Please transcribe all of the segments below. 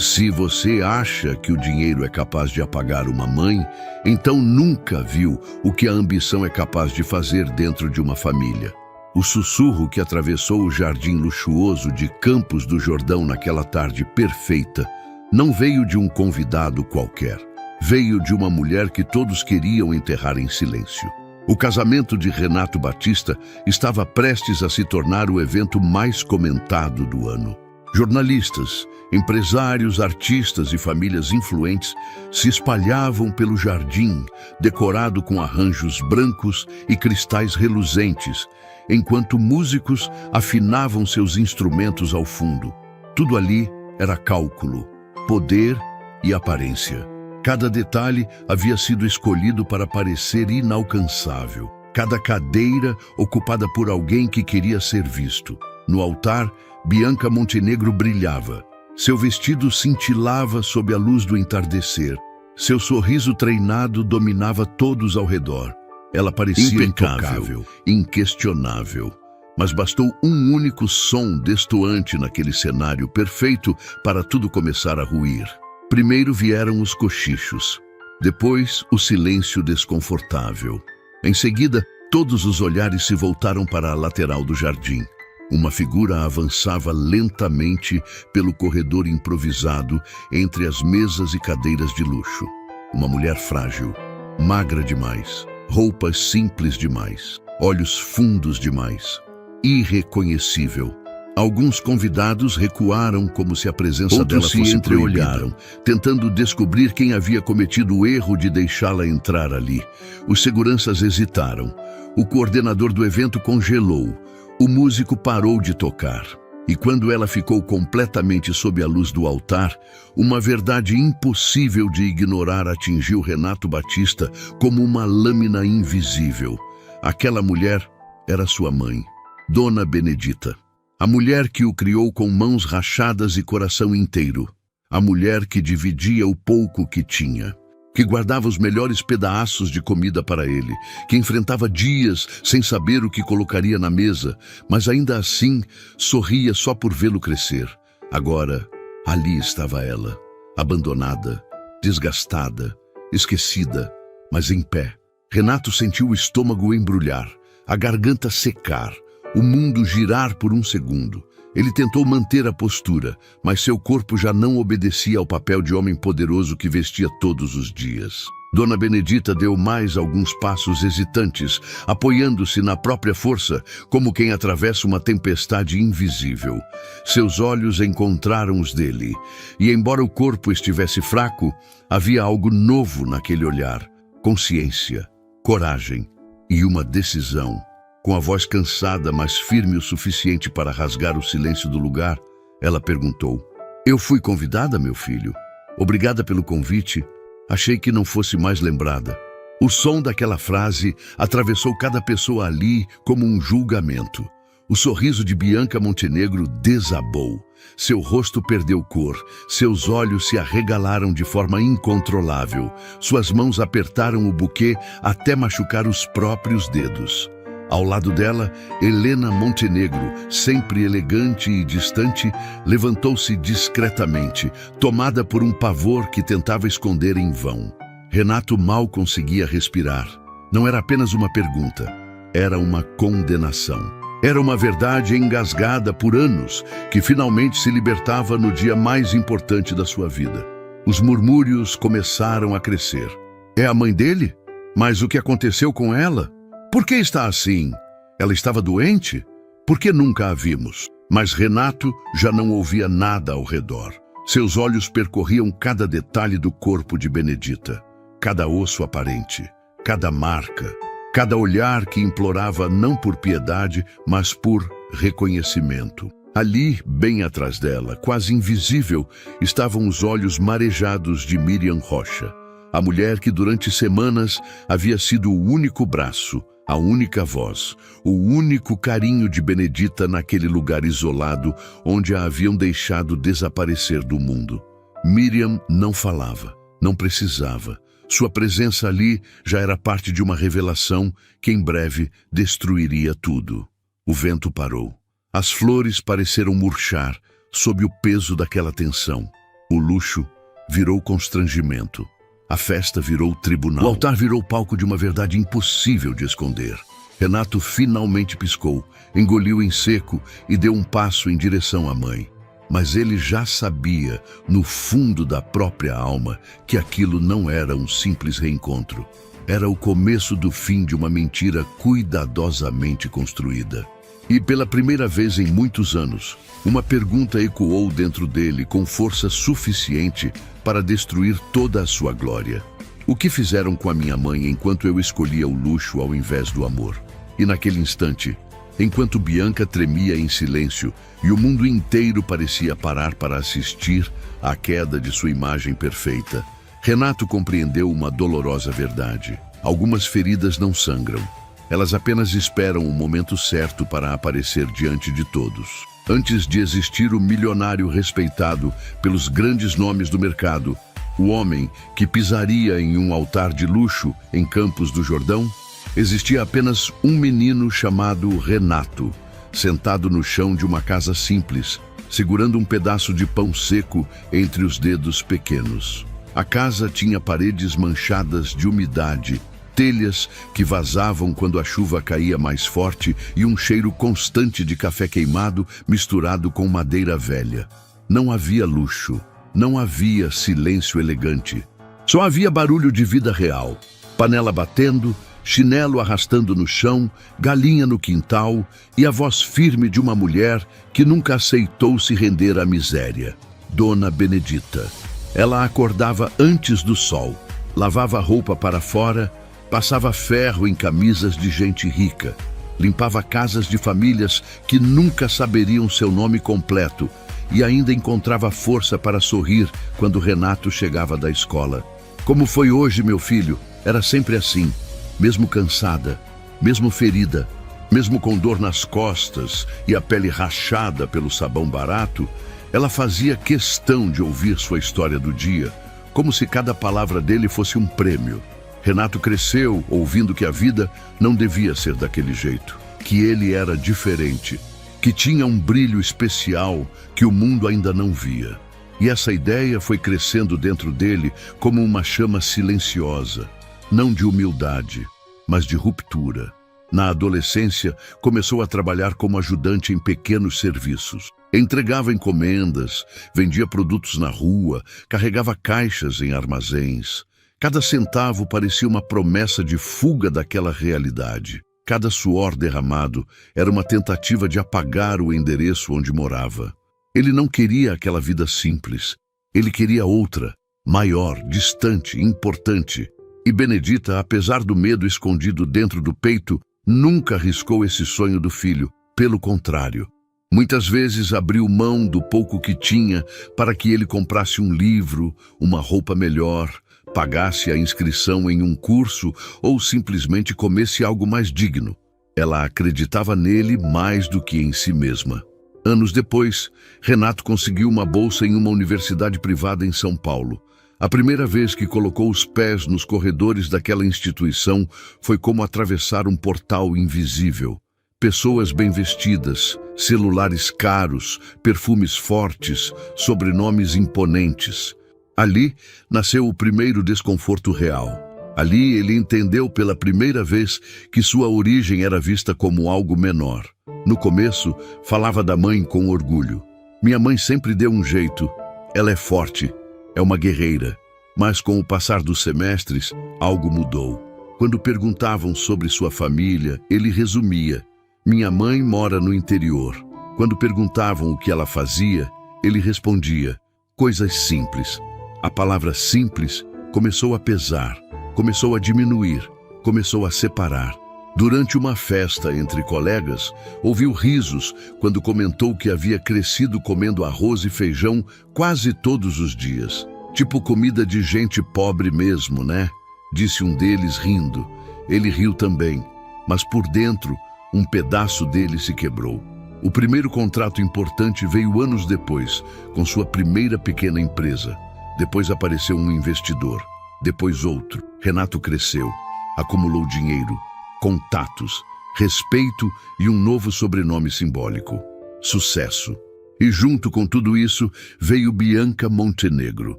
Se você acha que o dinheiro é capaz de apagar uma mãe, então nunca viu o que a ambição é capaz de fazer dentro de uma família. O sussurro que atravessou o jardim luxuoso de Campos do Jordão naquela tarde perfeita não veio de um convidado qualquer. Veio de uma mulher que todos queriam enterrar em silêncio. O casamento de Renato Batista estava prestes a se tornar o evento mais comentado do ano. Jornalistas, empresários, artistas e famílias influentes se espalhavam pelo jardim, decorado com arranjos brancos e cristais reluzentes, enquanto músicos afinavam seus instrumentos ao fundo. Tudo ali era cálculo, poder e aparência. Cada detalhe havia sido escolhido para parecer inalcançável. Cada cadeira ocupada por alguém que queria ser visto. No altar, Bianca Montenegro brilhava. Seu vestido cintilava sob a luz do entardecer. Seu sorriso treinado dominava todos ao redor. Ela parecia intocável, inquestionável. Mas bastou um único som destoante naquele cenário perfeito para tudo começar a ruir. Primeiro vieram os cochichos, depois o silêncio desconfortável. Em seguida, todos os olhares se voltaram para a lateral do jardim. Uma figura avançava lentamente pelo corredor improvisado entre as mesas e cadeiras de luxo. Uma mulher frágil, magra demais, roupas simples demais, olhos fundos demais, irreconhecível. Alguns convidados recuaram como se a presença dela fosse entreolharam, tentando descobrir quem havia cometido o erro de deixá-la entrar ali. Os seguranças hesitaram. O coordenador do evento congelou. O músico parou de tocar. E quando ela ficou completamente sob a luz do altar, uma verdade impossível de ignorar atingiu Renato Batista como uma lâmina invisível. Aquela mulher era sua mãe, Dona Benedita. A mulher que o criou com mãos rachadas e coração inteiro. A mulher que dividia o pouco que tinha. Que guardava os melhores pedaços de comida para ele. Que enfrentava dias sem saber o que colocaria na mesa, mas ainda assim sorria só por vê-lo crescer. Agora, ali estava ela, abandonada, desgastada, esquecida, mas em pé. Renato sentiu o estômago embrulhar, a garganta secar, o mundo girar por um segundo. Ele tentou manter a postura, mas seu corpo já não obedecia ao papel de homem poderoso que vestia todos os dias. Dona Benedita deu mais alguns passos hesitantes, apoiando-se na própria força, como quem atravessa uma tempestade invisível. Seus olhos encontraram os dele, e embora o corpo estivesse fraco, havia algo novo naquele olhar. Consciência, coragem e uma decisão. Com a voz cansada, mas firme o suficiente para rasgar o silêncio do lugar, ela perguntou: "Eu fui convidada, meu filho? Obrigada pelo convite. Achei que não fosse mais lembrada." O som daquela frase atravessou cada pessoa ali como um julgamento. O sorriso de Bianca Montenegro desabou. Seu rosto perdeu cor, seus olhos se arregalaram de forma incontrolável. Suas mãos apertaram o buquê até machucar os próprios dedos. Ao lado dela, Helena Montenegro, sempre elegante e distante, levantou-se discretamente, tomada por um pavor que tentava esconder em vão. Renato mal conseguia respirar. Não era apenas uma pergunta, era uma condenação. Era uma verdade engasgada por anos, que finalmente se libertava no dia mais importante da sua vida. Os murmúrios começaram a crescer. É a mãe dele? Mas o que aconteceu com ela? Por que está assim? Ela estava doente? Por que nunca a vimos? Mas Renato já não ouvia nada ao redor. Seus olhos percorriam cada detalhe do corpo de Benedita, cada osso aparente, cada marca, cada olhar que implorava não por piedade, mas por reconhecimento. Ali, bem atrás dela, quase invisível, estavam os olhos marejados de Miriam Rocha, a mulher que durante semanas havia sido o único braço, a única voz, o único carinho de Benedita naquele lugar isolado onde a haviam deixado desaparecer do mundo. Miriam não falava, não precisava. Sua presença ali já era parte de uma revelação que em breve destruiria tudo. O vento parou. As flores pareceram murchar sob o peso daquela tensão. O luxo virou constrangimento. A festa virou tribunal. O altar virou palco de uma verdade impossível de esconder. Renato finalmente piscou, engoliu em seco e deu um passo em direção à mãe. Mas ele já sabia, no fundo da própria alma, que aquilo não era um simples reencontro. Era o começo do fim de uma mentira cuidadosamente construída. E pela primeira vez em muitos anos, uma pergunta ecoou dentro dele com força suficiente para destruir toda a sua glória. O que fizeram com a minha mãe enquanto eu escolhia o luxo ao invés do amor? E naquele instante, enquanto Bianca tremia em silêncio e o mundo inteiro parecia parar para assistir à queda de sua imagem perfeita, Renato compreendeu uma dolorosa verdade. Algumas feridas não sangram. Elas apenas esperam o momento certo para aparecer diante de todos. Antes de existir o milionário respeitado pelos grandes nomes do mercado, o homem que pisaria em um altar de luxo em Campos do Jordão, existia apenas um menino chamado Renato, sentado no chão de uma casa simples, segurando um pedaço de pão seco entre os dedos pequenos. A casa tinha paredes manchadas de umidade, telhas que vazavam quando a chuva caía mais forte e um cheiro constante de café queimado misturado com madeira velha. Não havia luxo, não havia silêncio elegante. Só havia barulho de vida real, panela batendo, chinelo arrastando no chão, galinha no quintal e a voz firme de uma mulher que nunca aceitou se render à miséria. Dona Benedita. Ela acordava antes do sol, lavava a roupa para fora, passava ferro em camisas de gente rica, limpava casas de famílias que nunca saberiam seu nome completo e ainda encontrava força para sorrir quando Renato chegava da escola. Como foi hoje, meu filho? Era sempre assim, mesmo cansada, mesmo ferida, mesmo com dor nas costas e a pele rachada pelo sabão barato, ela fazia questão de ouvir sua história do dia, como se cada palavra dele fosse um prêmio. Renato cresceu ouvindo que a vida não devia ser daquele jeito, que ele era diferente, que tinha um brilho especial que o mundo ainda não via. E essa ideia foi crescendo dentro dele como uma chama silenciosa, não de humildade, mas de ruptura. Na adolescência, começou a trabalhar como ajudante em pequenos serviços. Entregava encomendas, vendia produtos na rua, carregava caixas em armazéns. Cada centavo parecia uma promessa de fuga daquela realidade. Cada suor derramado era uma tentativa de apagar o endereço onde morava. Ele não queria aquela vida simples. Ele queria outra, maior, distante, importante. E Benedita, apesar do medo escondido dentro do peito, nunca arriscou esse sonho do filho. Pelo contrário, muitas vezes abriu mão do pouco que tinha para que ele comprasse um livro, uma roupa melhor, pagasse a inscrição em um curso ou simplesmente comesse algo mais digno. Ela acreditava nele mais do que em si mesma. Anos depois, Renato conseguiu uma bolsa em uma universidade privada em São Paulo. A primeira vez que colocou os pés nos corredores daquela instituição foi como atravessar um portal invisível. Pessoas bem vestidas, celulares caros, perfumes fortes, sobrenomes imponentes. Ali nasceu o primeiro desconforto real. Ali ele entendeu pela primeira vez que sua origem era vista como algo menor. No começo, falava da mãe com orgulho. Minha mãe sempre deu um jeito. Ela é forte, é uma guerreira. Mas com o passar dos semestres, algo mudou. Quando perguntavam sobre sua família, ele resumia. Minha mãe mora no interior. Quando perguntavam o que ela fazia, ele respondia. Coisas simples. A palavra simples começou a pesar, começou a diminuir, começou a separar. Durante uma festa entre colegas, ouviu risos quando comentou que havia crescido comendo arroz e feijão quase todos os dias. Tipo comida de gente pobre mesmo, né? Disse um deles rindo. Ele riu também, mas por dentro, um pedaço dele se quebrou. O primeiro contrato importante veio anos depois, com sua primeira pequena empresa. Depois apareceu um investidor, depois outro. Renato cresceu, acumulou dinheiro, contatos, respeito e um novo sobrenome simbólico. Sucesso. E junto com tudo isso veio Bianca Montenegro.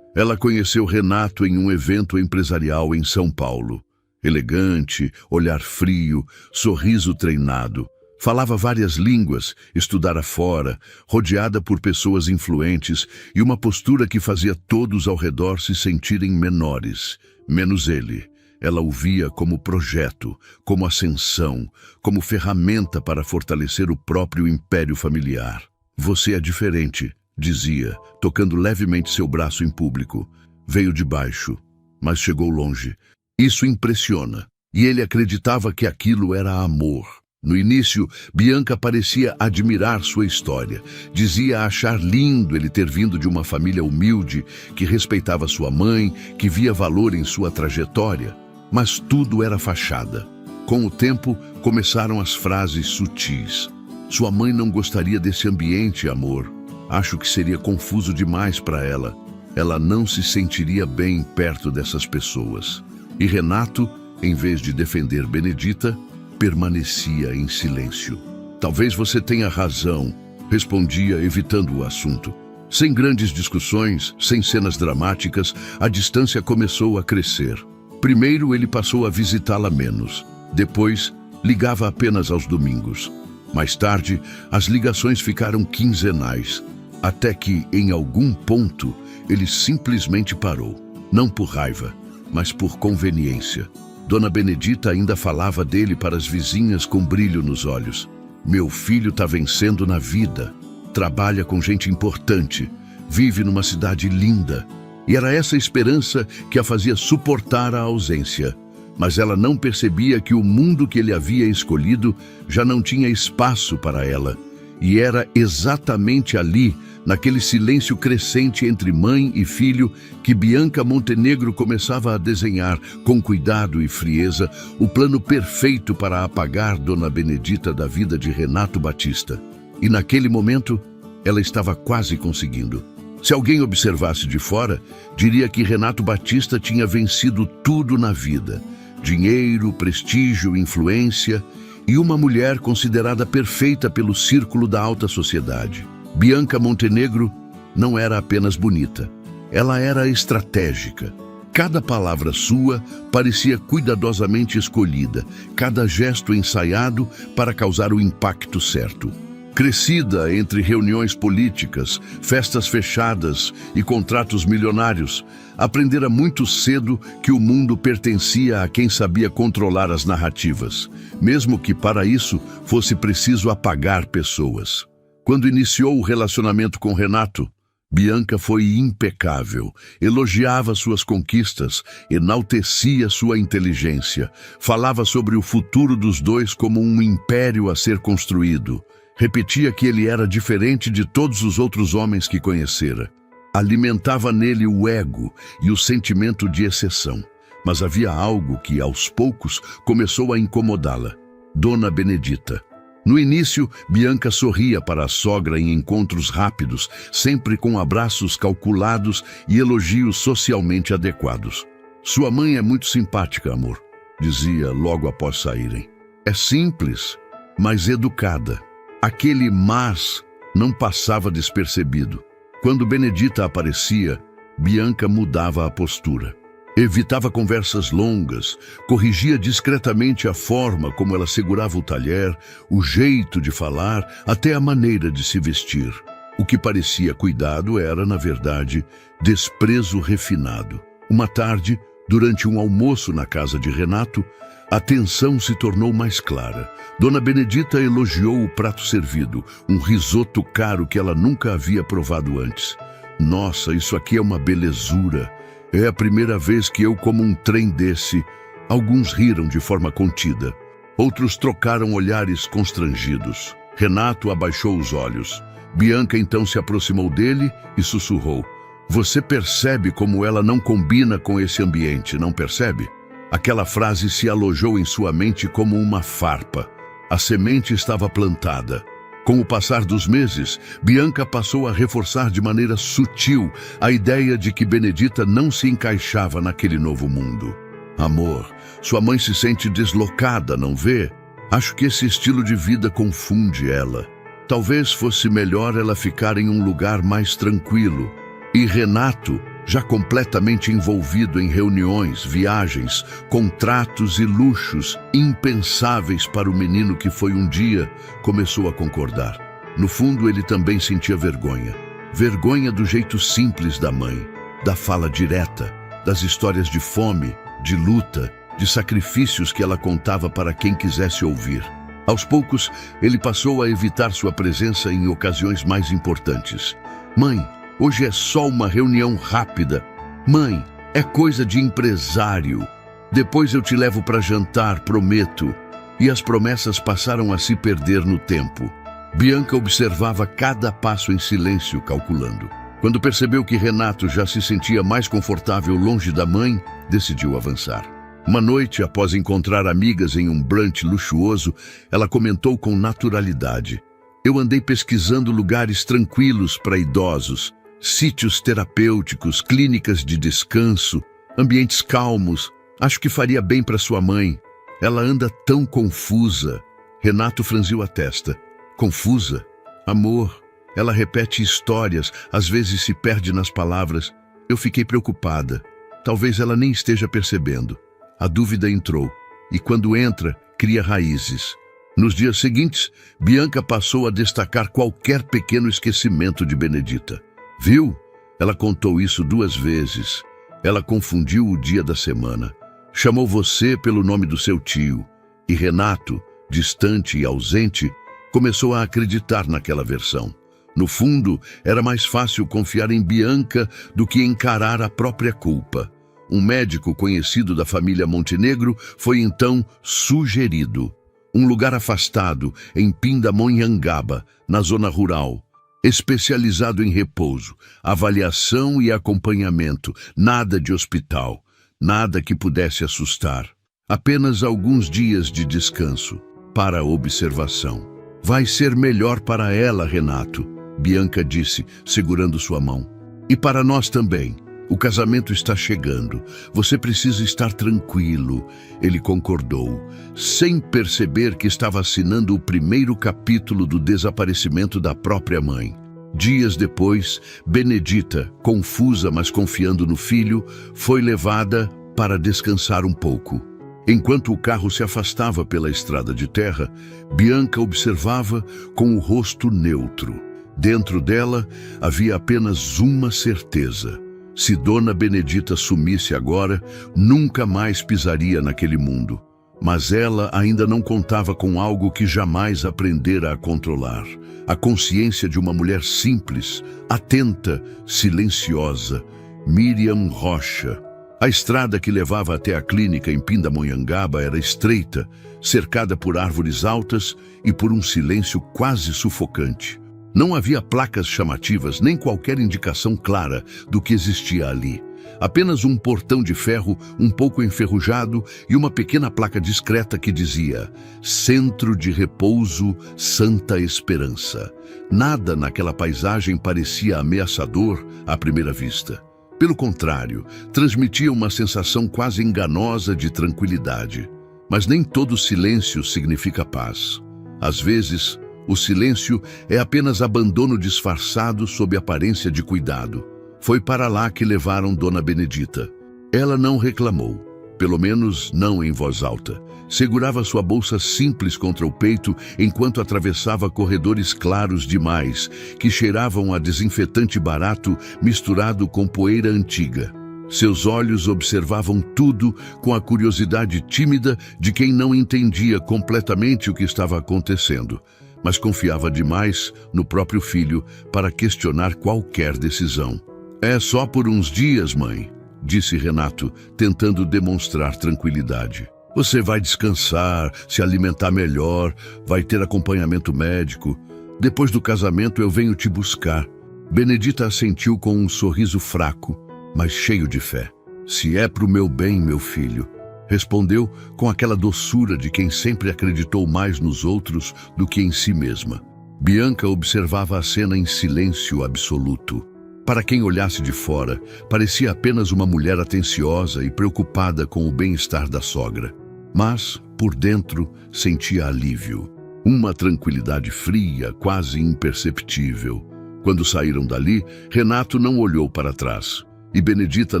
Ela conheceu Renato em um evento empresarial em São Paulo. Elegante, olhar frio, sorriso treinado. Falava várias línguas, estudara fora, rodeada por pessoas influentes e uma postura que fazia todos ao redor se sentirem menores, menos ele. Ela o via como projeto, como ascensão, como ferramenta para fortalecer o próprio império familiar. Você é diferente, dizia, tocando levemente seu braço em público. Veio de baixo, mas chegou longe. Isso impressiona, e ele acreditava que aquilo era amor. No início, Bianca parecia admirar sua história. Dizia achar lindo ele ter vindo de uma família humilde, que respeitava sua mãe, que via valor em sua trajetória. Mas tudo era fachada. Com o tempo, começaram as frases sutis. Sua mãe não gostaria desse ambiente, amor. Acho que seria confuso demais para ela. Ela não se sentiria bem perto dessas pessoas. E Renato, em vez de defender Benedita, permanecia em silêncio. Talvez você tenha razão, respondia, evitando o assunto. Sem grandes discussões, sem cenas dramáticas, a distância começou a crescer. Primeiro ele passou a visitá-la menos. Depois, ligava apenas aos domingos. Mais tarde, as ligações ficaram quinzenais, até que, em algum ponto, ele simplesmente parou. Não por raiva, mas por conveniência. Dona Benedita ainda falava dele para as vizinhas com brilho nos olhos. Meu filho está vencendo na vida, trabalha com gente importante, vive numa cidade linda. E era essa esperança que a fazia suportar a ausência. Mas ela não percebia que o mundo que ele havia escolhido já não tinha espaço para ela. E era exatamente ali, naquele silêncio crescente entre mãe e filho, que Bianca Montenegro começava a desenhar, com cuidado e frieza, o plano perfeito para apagar Dona Benedita da vida de Renato Batista. E naquele momento, ela estava quase conseguindo. Se alguém observasse de fora, diria que Renato Batista tinha vencido tudo na vida. Dinheiro, prestígio, influência e uma mulher considerada perfeita pelo círculo da alta sociedade. Bianca Montenegro não era apenas bonita, ela era estratégica. Cada palavra sua parecia cuidadosamente escolhida, cada gesto ensaiado para causar o impacto certo. Crescida entre reuniões políticas, festas fechadas e contratos milionários, aprendera muito cedo que o mundo pertencia a quem sabia controlar as narrativas, mesmo que para isso fosse preciso apagar pessoas. Quando iniciou o relacionamento com Renato, Bianca foi impecável, elogiava suas conquistas, enaltecia sua inteligência, falava sobre o futuro dos dois como um império a ser construído. Repetia que ele era diferente de todos os outros homens que conhecera. Alimentava nele o ego e o sentimento de exceção. Mas havia algo que, aos poucos, começou a incomodá-la. Dona Benedita. No início, Bianca sorria para a sogra em encontros rápidos, sempre com abraços calculados e elogios socialmente adequados. Sua mãe é muito simpática, amor, dizia logo após saírem. É simples, mas educada. Aquele mas não passava despercebido. Quando Benedita aparecia, Bianca mudava a postura. Evitava conversas longas, corrigia discretamente a forma como ela segurava o talher, o jeito de falar, até a maneira de se vestir. O que parecia cuidado era, na verdade, desprezo refinado. Uma tarde, durante um almoço na casa de Renato, a tensão se tornou mais clara. Dona Benedita elogiou o prato servido, um risoto caro que ela nunca havia provado antes. Nossa, isso aqui é uma belezura. É a primeira vez que eu como um trem desse. Alguns riram de forma contida. Outros trocaram olhares constrangidos. Renato abaixou os olhos. Bianca então se aproximou dele e sussurrou. Você percebe como ela não combina com esse ambiente, não percebe? Aquela frase se alojou em sua mente como uma farpa. A semente estava plantada. Com o passar dos meses, Bianca passou a reforçar de maneira sutil a ideia de que Benedita não se encaixava naquele novo mundo. Amor, sua mãe se sente deslocada, não vê? Acho que esse estilo de vida confunde ela. Talvez fosse melhor ela ficar em um lugar mais tranquilo. E Renato, já completamente envolvido em reuniões, viagens, contratos e luxos impensáveis para o menino que foi um dia, começou a concordar. No fundo, ele também sentia vergonha. Vergonha do jeito simples da mãe, da fala direta, das histórias de fome, de luta, de sacrifícios que ela contava para quem quisesse ouvir. Aos poucos, ele passou a evitar sua presença em ocasiões mais importantes. Mãe, hoje é só uma reunião rápida. Mãe, é coisa de empresário. Depois eu te levo para jantar, prometo. E as promessas passaram a se perder no tempo. Bianca observava cada passo em silêncio, calculando. Quando percebeu que Renato já se sentia mais confortável longe da mãe, decidiu avançar. Uma noite, após encontrar amigas em um brunch luxuoso, ela comentou com naturalidade. Eu andei pesquisando lugares tranquilos para idosos, sítios terapêuticos, clínicas de descanso, ambientes calmos. Acho que faria bem para sua mãe. Ela anda tão confusa. Renato franziu a testa. Confusa? Amor. Ela repete histórias, às vezes se perde nas palavras. Eu fiquei preocupada. Talvez ela nem esteja percebendo. A dúvida entrou, e quando entra, cria raízes. Nos dias seguintes, Bianca passou a destacar qualquer pequeno esquecimento de Benedita. Viu? Ela contou isso 2 vezes. Ela confundiu o dia da semana. Chamou você pelo nome do seu tio. E Renato, distante e ausente, começou a acreditar naquela versão. No fundo, era mais fácil confiar em Bianca do que encarar a própria culpa. Um médico conhecido da família Montenegro foi então sugerido. Um lugar afastado, em Pindamonhangaba, na zona rural. Especializado em repouso, avaliação e acompanhamento. Nada de hospital, nada que pudesse assustar. Apenas alguns dias de descanso, para observação. Vai ser melhor para ela, Renato, Bianca disse, segurando sua mão. E para nós também. O casamento está chegando. Você precisa estar tranquilo. Ele concordou, sem perceber que estava assinando o primeiro capítulo do desaparecimento da própria mãe. Dias depois, Benedita, confusa mas confiando no filho, foi levada para descansar um pouco. Enquanto o carro se afastava pela estrada de terra, Bianca observava com o rosto neutro. Dentro dela havia apenas uma certeza. Se Dona Benedita sumisse agora, nunca mais pisaria naquele mundo. Mas ela ainda não contava com algo que jamais aprendera a controlar. A consciência de uma mulher simples, atenta, silenciosa, Miriam Rocha. A estrada que levava até a clínica em Pindamonhangaba era estreita, cercada por árvores altas e por um silêncio quase sufocante. Não havia placas chamativas nem qualquer indicação clara do que existia ali. Apenas um portão de ferro um pouco enferrujado e uma pequena placa discreta que dizia Centro de Repouso Santa Esperança. Nada naquela paisagem parecia ameaçador à primeira vista. Pelo contrário, transmitia uma sensação quase enganosa de tranquilidade. Mas nem todo silêncio significa paz. Às vezes, o silêncio é apenas abandono disfarçado sob aparência de cuidado. Foi para lá que levaram Dona Benedita. Ela não reclamou, pelo menos não em voz alta. Segurava sua bolsa simples contra o peito enquanto atravessava corredores claros demais, que cheiravam a desinfetante barato misturado com poeira antiga. Seus olhos observavam tudo com a curiosidade tímida de quem não entendia completamente o que estava acontecendo, mas confiava demais no próprio filho para questionar qualquer decisão. É só por uns dias, mãe, disse Renato, tentando demonstrar tranquilidade. Você vai descansar, se alimentar melhor, vai ter acompanhamento médico. Depois do casamento eu venho te buscar. Benedita assentiu com um sorriso fraco, mas cheio de fé. Se é pro meu bem, meu filho, respondeu com aquela doçura de quem sempre acreditou mais nos outros do que em si mesma. Bianca observava a cena em silêncio absoluto. Para quem olhasse de fora, parecia apenas uma mulher atenciosa e preocupada com o bem-estar da sogra. Mas, por dentro, sentia alívio. Uma tranquilidade fria, quase imperceptível. Quando saíram dali, Renato não olhou para trás. E Benedita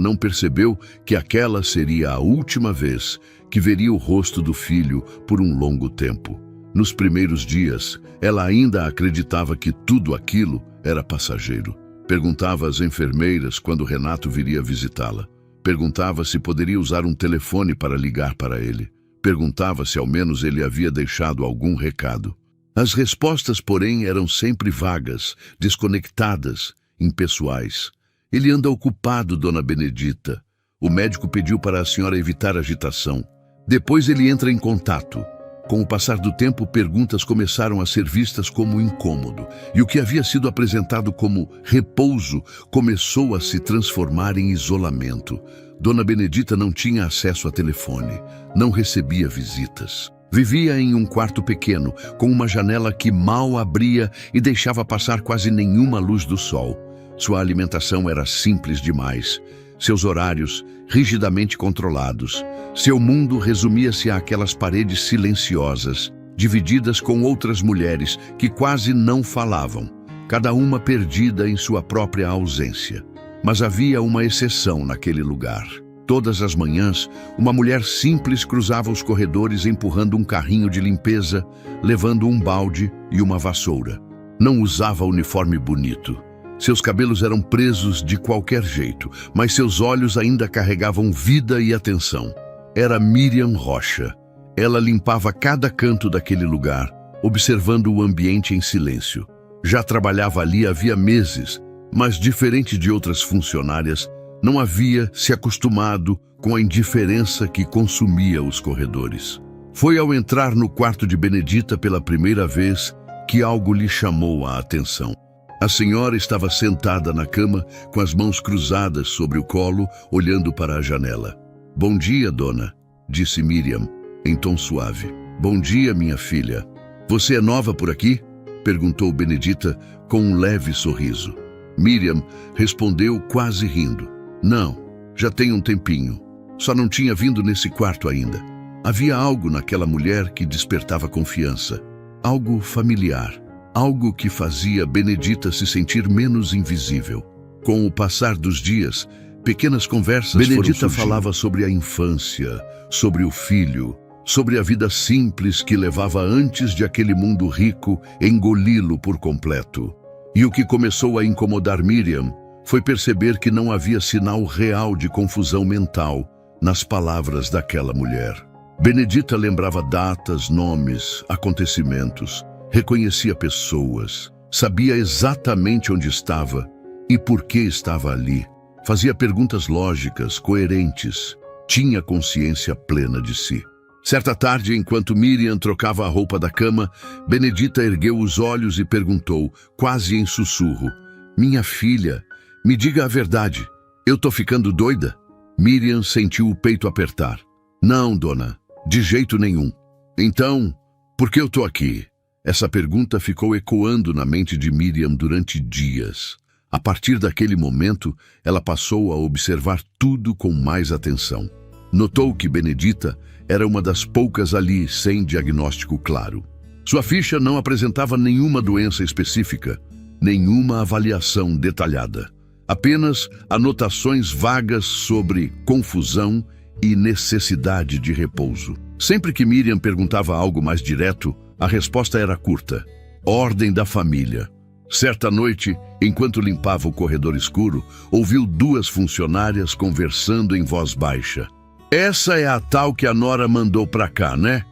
não percebeu que aquela seria a última vez que veria o rosto do filho por um longo tempo. Nos primeiros dias, ela ainda acreditava que tudo aquilo era passageiro. Perguntava às enfermeiras quando Renato viria visitá-la. Perguntava se poderia usar um telefone para ligar para ele. Perguntava se ao menos ele havia deixado algum recado. As respostas, porém, eram sempre vagas, desconectadas, impessoais. Ele anda ocupado, dona Benedita. O médico pediu para a senhora evitar agitação. Depois ele entra em contato. Com o passar do tempo, perguntas começaram a ser vistas como incômodo, e o que havia sido apresentado como repouso começou a se transformar em isolamento. Dona Benedita não tinha acesso a telefone, não recebia visitas. Vivia em um quarto pequeno, com uma janela que mal abria e deixava passar quase nenhuma luz do sol. Sua alimentação era simples demais. Seus horários, rigidamente controlados. Seu mundo resumia-se àquelas paredes silenciosas, divididas com outras mulheres que quase não falavam, cada uma perdida em sua própria ausência. Mas havia uma exceção naquele lugar. Todas as manhãs, uma mulher simples cruzava os corredores empurrando um carrinho de limpeza, levando um balde e uma vassoura. Não usava uniforme bonito. Seus cabelos eram presos de qualquer jeito, mas seus olhos ainda carregavam vida e atenção. Era Miriam Rocha. Ela limpava cada canto daquele lugar, observando o ambiente em silêncio. Já trabalhava ali havia meses, mas diferente de outras funcionárias, não havia se acostumado com a indiferença que consumia os corredores. Foi ao entrar no quarto de Benedita pela primeira vez que algo lhe chamou a atenção. A senhora estava sentada na cama, com as mãos cruzadas sobre o colo, olhando para a janela. "Bom dia, dona", disse Miriam, em tom suave. "Bom dia, minha filha. Você é nova por aqui?", perguntou Benedita com um leve sorriso. Miriam respondeu quase rindo. "Não, já tem um tempinho. Só não tinha vindo nesse quarto ainda." Havia algo naquela mulher que despertava confiança. Algo familiar. Algo que fazia Benedita se sentir menos invisível. Com o passar dos dias, pequenas conversas Benedita falava sobre a infância, sobre o filho, sobre a vida simples que levava antes de aquele mundo rico engoli-lo por completo. E o que começou a incomodar Miriam foi perceber que não havia sinal real de confusão mental nas palavras daquela mulher. Benedita lembrava datas, nomes, acontecimentos, reconhecia pessoas, sabia exatamente onde estava e por que estava ali. Fazia perguntas lógicas, coerentes, tinha consciência plena de si. Certa tarde, enquanto Miriam trocava a roupa da cama, Benedita ergueu os olhos e perguntou, quase em sussurro: "Minha filha, me diga a verdade, eu tô ficando doida?" Miriam sentiu o peito apertar. "Não, dona, de jeito nenhum." "Então, por que eu tô aqui?" Essa pergunta ficou ecoando na mente de Miriam durante dias. A partir daquele momento, ela passou a observar tudo com mais atenção. Notou que Benedita era uma das poucas ali sem diagnóstico claro. Sua ficha não apresentava nenhuma doença específica, nenhuma avaliação detalhada. Apenas anotações vagas sobre confusão e necessidade de repouso. Sempre que Miriam perguntava algo mais direto, a resposta era curta: ordem da família. Certa noite, enquanto limpava o corredor escuro, ouviu duas funcionárias conversando em voz baixa. "Essa é a tal que a Nora mandou pra cá, né?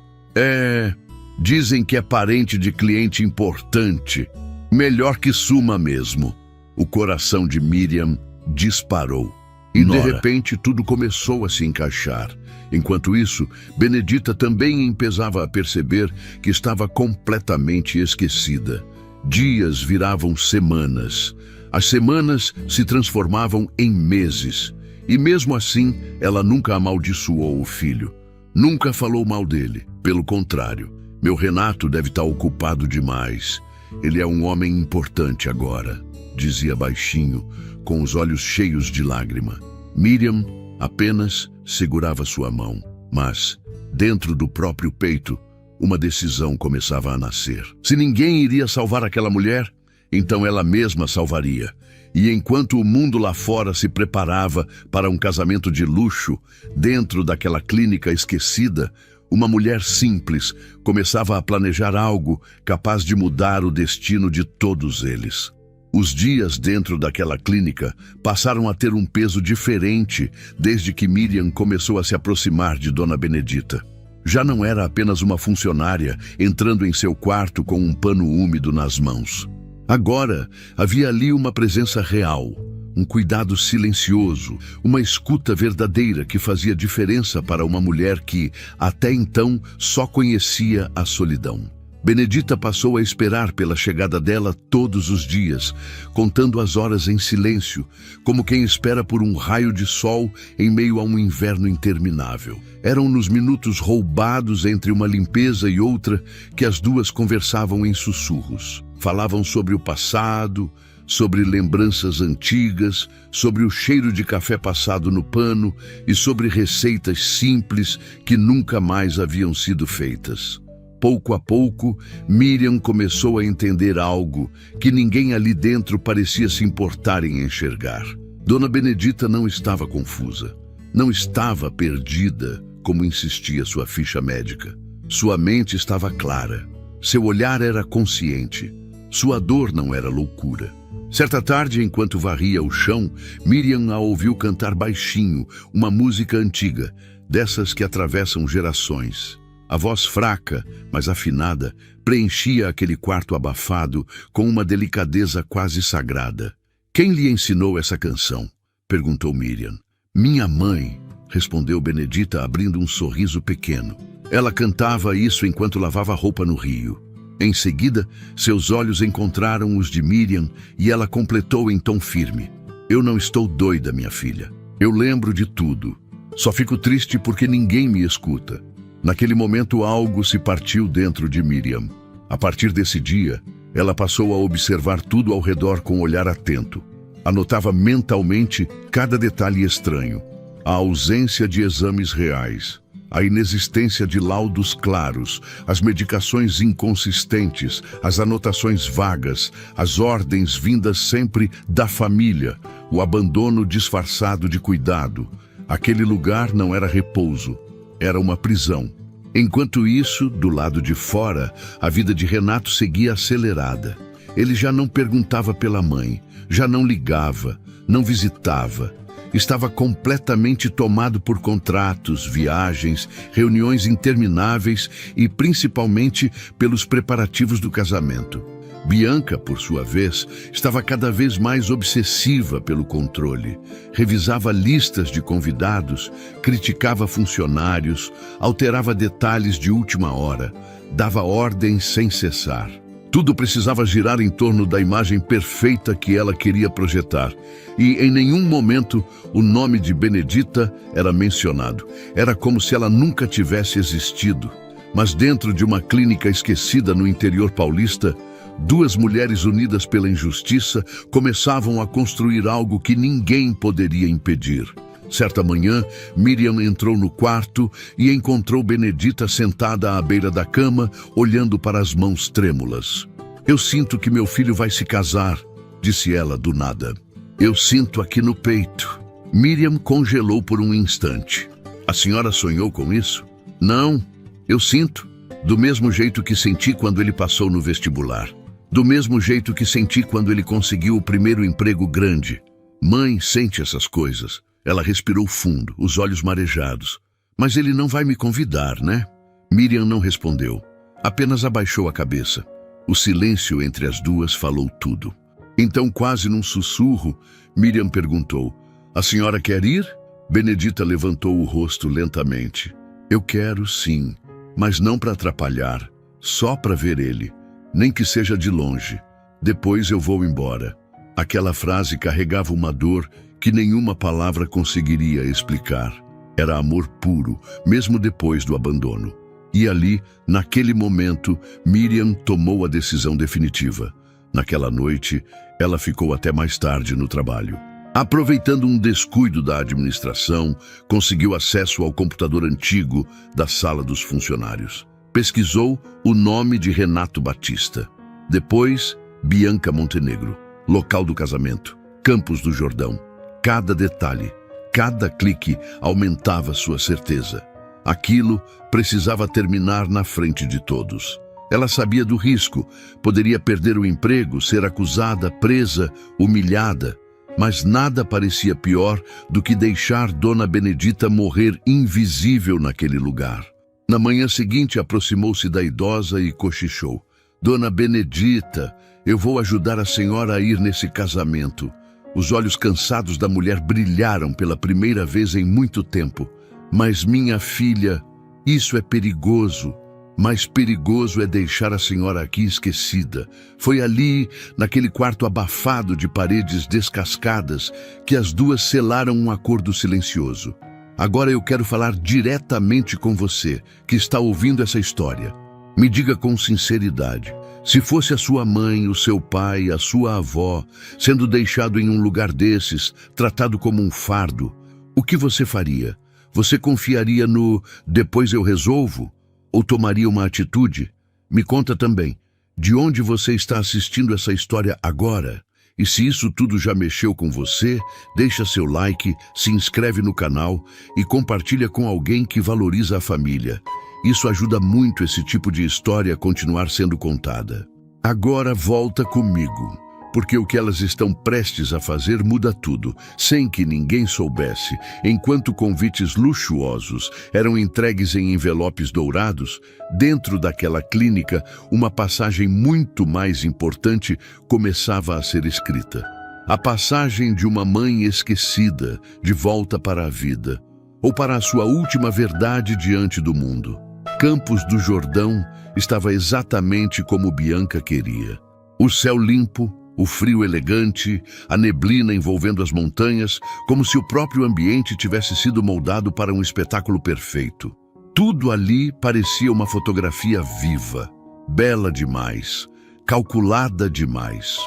Dizem que é parente de cliente importante. Melhor que suma mesmo." O coração de Miriam disparou. E de repente tudo começou a se encaixar. Enquanto isso, Benedita também empezava a perceber que estava completamente esquecida. Dias viravam semanas. As semanas se transformavam em meses. E mesmo assim, ela nunca amaldiçoou o filho. Nunca falou mal dele. Pelo contrário, "Meu Renato deve estar ocupado demais. Ele é um homem importante agora", dizia baixinho, com os olhos cheios de lágrima. Miriam apenas segurava sua mão, mas, dentro do próprio peito, Uma decisão começava a nascer. Se ninguém iria salvar aquela mulher, então ela mesma salvaria. E enquanto o mundo lá fora se preparava para um casamento de luxo, dentro daquela clínica esquecida, uma mulher simples começava a planejar algo capaz de mudar o destino de todos eles. Os dias dentro daquela clínica passaram a ter um peso diferente desde que Miriam começou a se aproximar de Dona Benedita. Já não era apenas uma funcionária entrando em seu quarto com um pano úmido nas mãos. Agora havia ali uma presença real, um cuidado silencioso, uma escuta verdadeira que fazia diferença para uma mulher que, até então, só conhecia a solidão. Benedita passou a esperar pela chegada dela todos os dias, contando as horas em silêncio, como quem espera por um raio de sol em meio a um inverno interminável. Eram nos minutos roubados entre uma limpeza e outra que as duas conversavam em sussurros. Falavam sobre o passado, sobre lembranças antigas, sobre o cheiro de café passado no pano e sobre receitas simples que nunca mais haviam sido feitas. Pouco a pouco, Miriam começou a entender algo que ninguém ali dentro parecia se importar em enxergar. Dona Benedita não estava confusa, não estava perdida, como insistia sua ficha médica. Sua mente estava clara, seu olhar era consciente, sua dor não era loucura. Certa tarde, enquanto varria o chão, Miriam a ouviu cantar baixinho uma música antiga, dessas que atravessam gerações. A voz fraca, mas afinada, preenchia aquele quarto abafado com uma delicadeza quase sagrada. "Quem lhe ensinou essa canção?" perguntou Miriam. "Minha mãe", respondeu Benedita, abrindo um sorriso pequeno. Ela cantava isso enquanto lavava roupa no rio. Em seguida, seus olhos encontraram os de Miriam e ela completou em tom firme: "Eu não estou doida, minha filha. Eu lembro de tudo. Só fico triste porque ninguém me escuta." Naquele momento, algo se partiu dentro de Miriam. A partir desse dia, ela passou a observar tudo ao redor com um olhar atento. Anotava mentalmente cada detalhe estranho: a ausência de exames reais, a inexistência de laudos claros, as medicações inconsistentes, as anotações vagas, as ordens vindas sempre da família, o abandono disfarçado de cuidado. Aquele lugar não era repouso, era uma prisão. Enquanto isso, do lado de fora, a vida de Renato seguia acelerada. Ele já não perguntava pela mãe, já não ligava, não visitava. Estava completamente tomado por contratos, viagens, reuniões intermináveis e principalmente pelos preparativos do casamento. Bianca, por sua vez, estava cada vez mais obsessiva pelo controle. Revisava listas de convidados, criticava funcionários, alterava detalhes de última hora, dava ordens sem cessar. Tudo precisava girar em torno da imagem perfeita que ela queria projetar. E em nenhum momento o nome de Benedita era mencionado. Era como se ela nunca tivesse existido. Mas dentro de uma clínica esquecida no interior paulista, duas mulheres unidas pela injustiça começavam a construir algo que ninguém poderia impedir. Certa manhã, Miriam entrou no quarto e encontrou Benedita sentada à beira da cama, olhando para as mãos trêmulas. "Eu sinto que meu filho vai se casar", disse ela do nada. "Eu sinto aqui no peito." Miriam congelou por um instante. "A senhora sonhou com isso?" "Não, eu sinto. Do mesmo jeito que senti quando ele passou no vestibular. Do mesmo jeito que senti quando ele conseguiu o primeiro emprego grande. Mãe sente essas coisas." Ela respirou fundo, os olhos marejados. "Mas ele não vai me convidar, né?" Miriam não respondeu. Apenas abaixou a cabeça. O silêncio entre as duas falou tudo. Então, quase num sussurro, Miriam perguntou: "A senhora quer ir?" Benedita levantou o rosto lentamente. "Eu quero, sim, mas não para atrapalhar, só para ver ele, nem que seja de longe. Depois eu vou embora." Aquela frase carregava uma dor que nenhuma palavra conseguiria explicar. Era amor puro, mesmo depois do abandono. E ali, naquele momento, Miriam tomou a decisão definitiva. Naquela noite, ela ficou até mais tarde no trabalho. Aproveitando um descuido da administração, conseguiu acesso ao computador antigo da sala dos funcionários. Pesquisou o nome de Renato Batista. Depois, Bianca Montenegro, local do casamento, Campos do Jordão. Cada detalhe, cada clique aumentava sua certeza. Aquilo precisava terminar na frente de todos. Ela sabia do risco, poderia perder o emprego, ser acusada, presa, humilhada. Mas nada parecia pior do que deixar Dona Benedita morrer invisível naquele lugar. Na manhã seguinte, aproximou-se da idosa e cochichou. Dona Benedita, eu vou ajudar a senhora a ir nesse casamento. Os olhos cansados da mulher brilharam pela primeira vez em muito tempo. Mas minha filha, isso é perigoso. Mais perigoso é deixar a senhora aqui esquecida. Foi ali, naquele quarto abafado de paredes descascadas, que as duas selaram um acordo silencioso. Agora eu quero falar diretamente com você, que está ouvindo essa história. Me diga com sinceridade, se fosse a sua mãe, o seu pai, a sua avó, sendo deixado em um lugar desses, tratado como um fardo, o que você faria? Você confiaria no "depois eu resolvo"? Ou tomaria uma atitude? Me conta também, de onde você está assistindo essa história agora? E se isso tudo já mexeu com você, deixa seu like, se inscreve no canal e compartilha com alguém que valoriza a família. Isso ajuda muito esse tipo de história a continuar sendo contada. Agora volta comigo, porque o que elas estão prestes a fazer muda tudo, sem que ninguém soubesse. Enquanto convites luxuosos eram entregues em envelopes dourados, dentro daquela clínica, uma passagem muito mais importante começava a ser escrita. A passagem de uma mãe esquecida, de volta para a vida, ou para a sua última verdade diante do mundo. Campos do Jordão estava exatamente como Bianca queria. O céu limpo, o frio elegante, a neblina envolvendo as montanhas, como se o próprio ambiente tivesse sido moldado para um espetáculo perfeito. Tudo ali parecia uma fotografia viva, bela demais, calculada demais.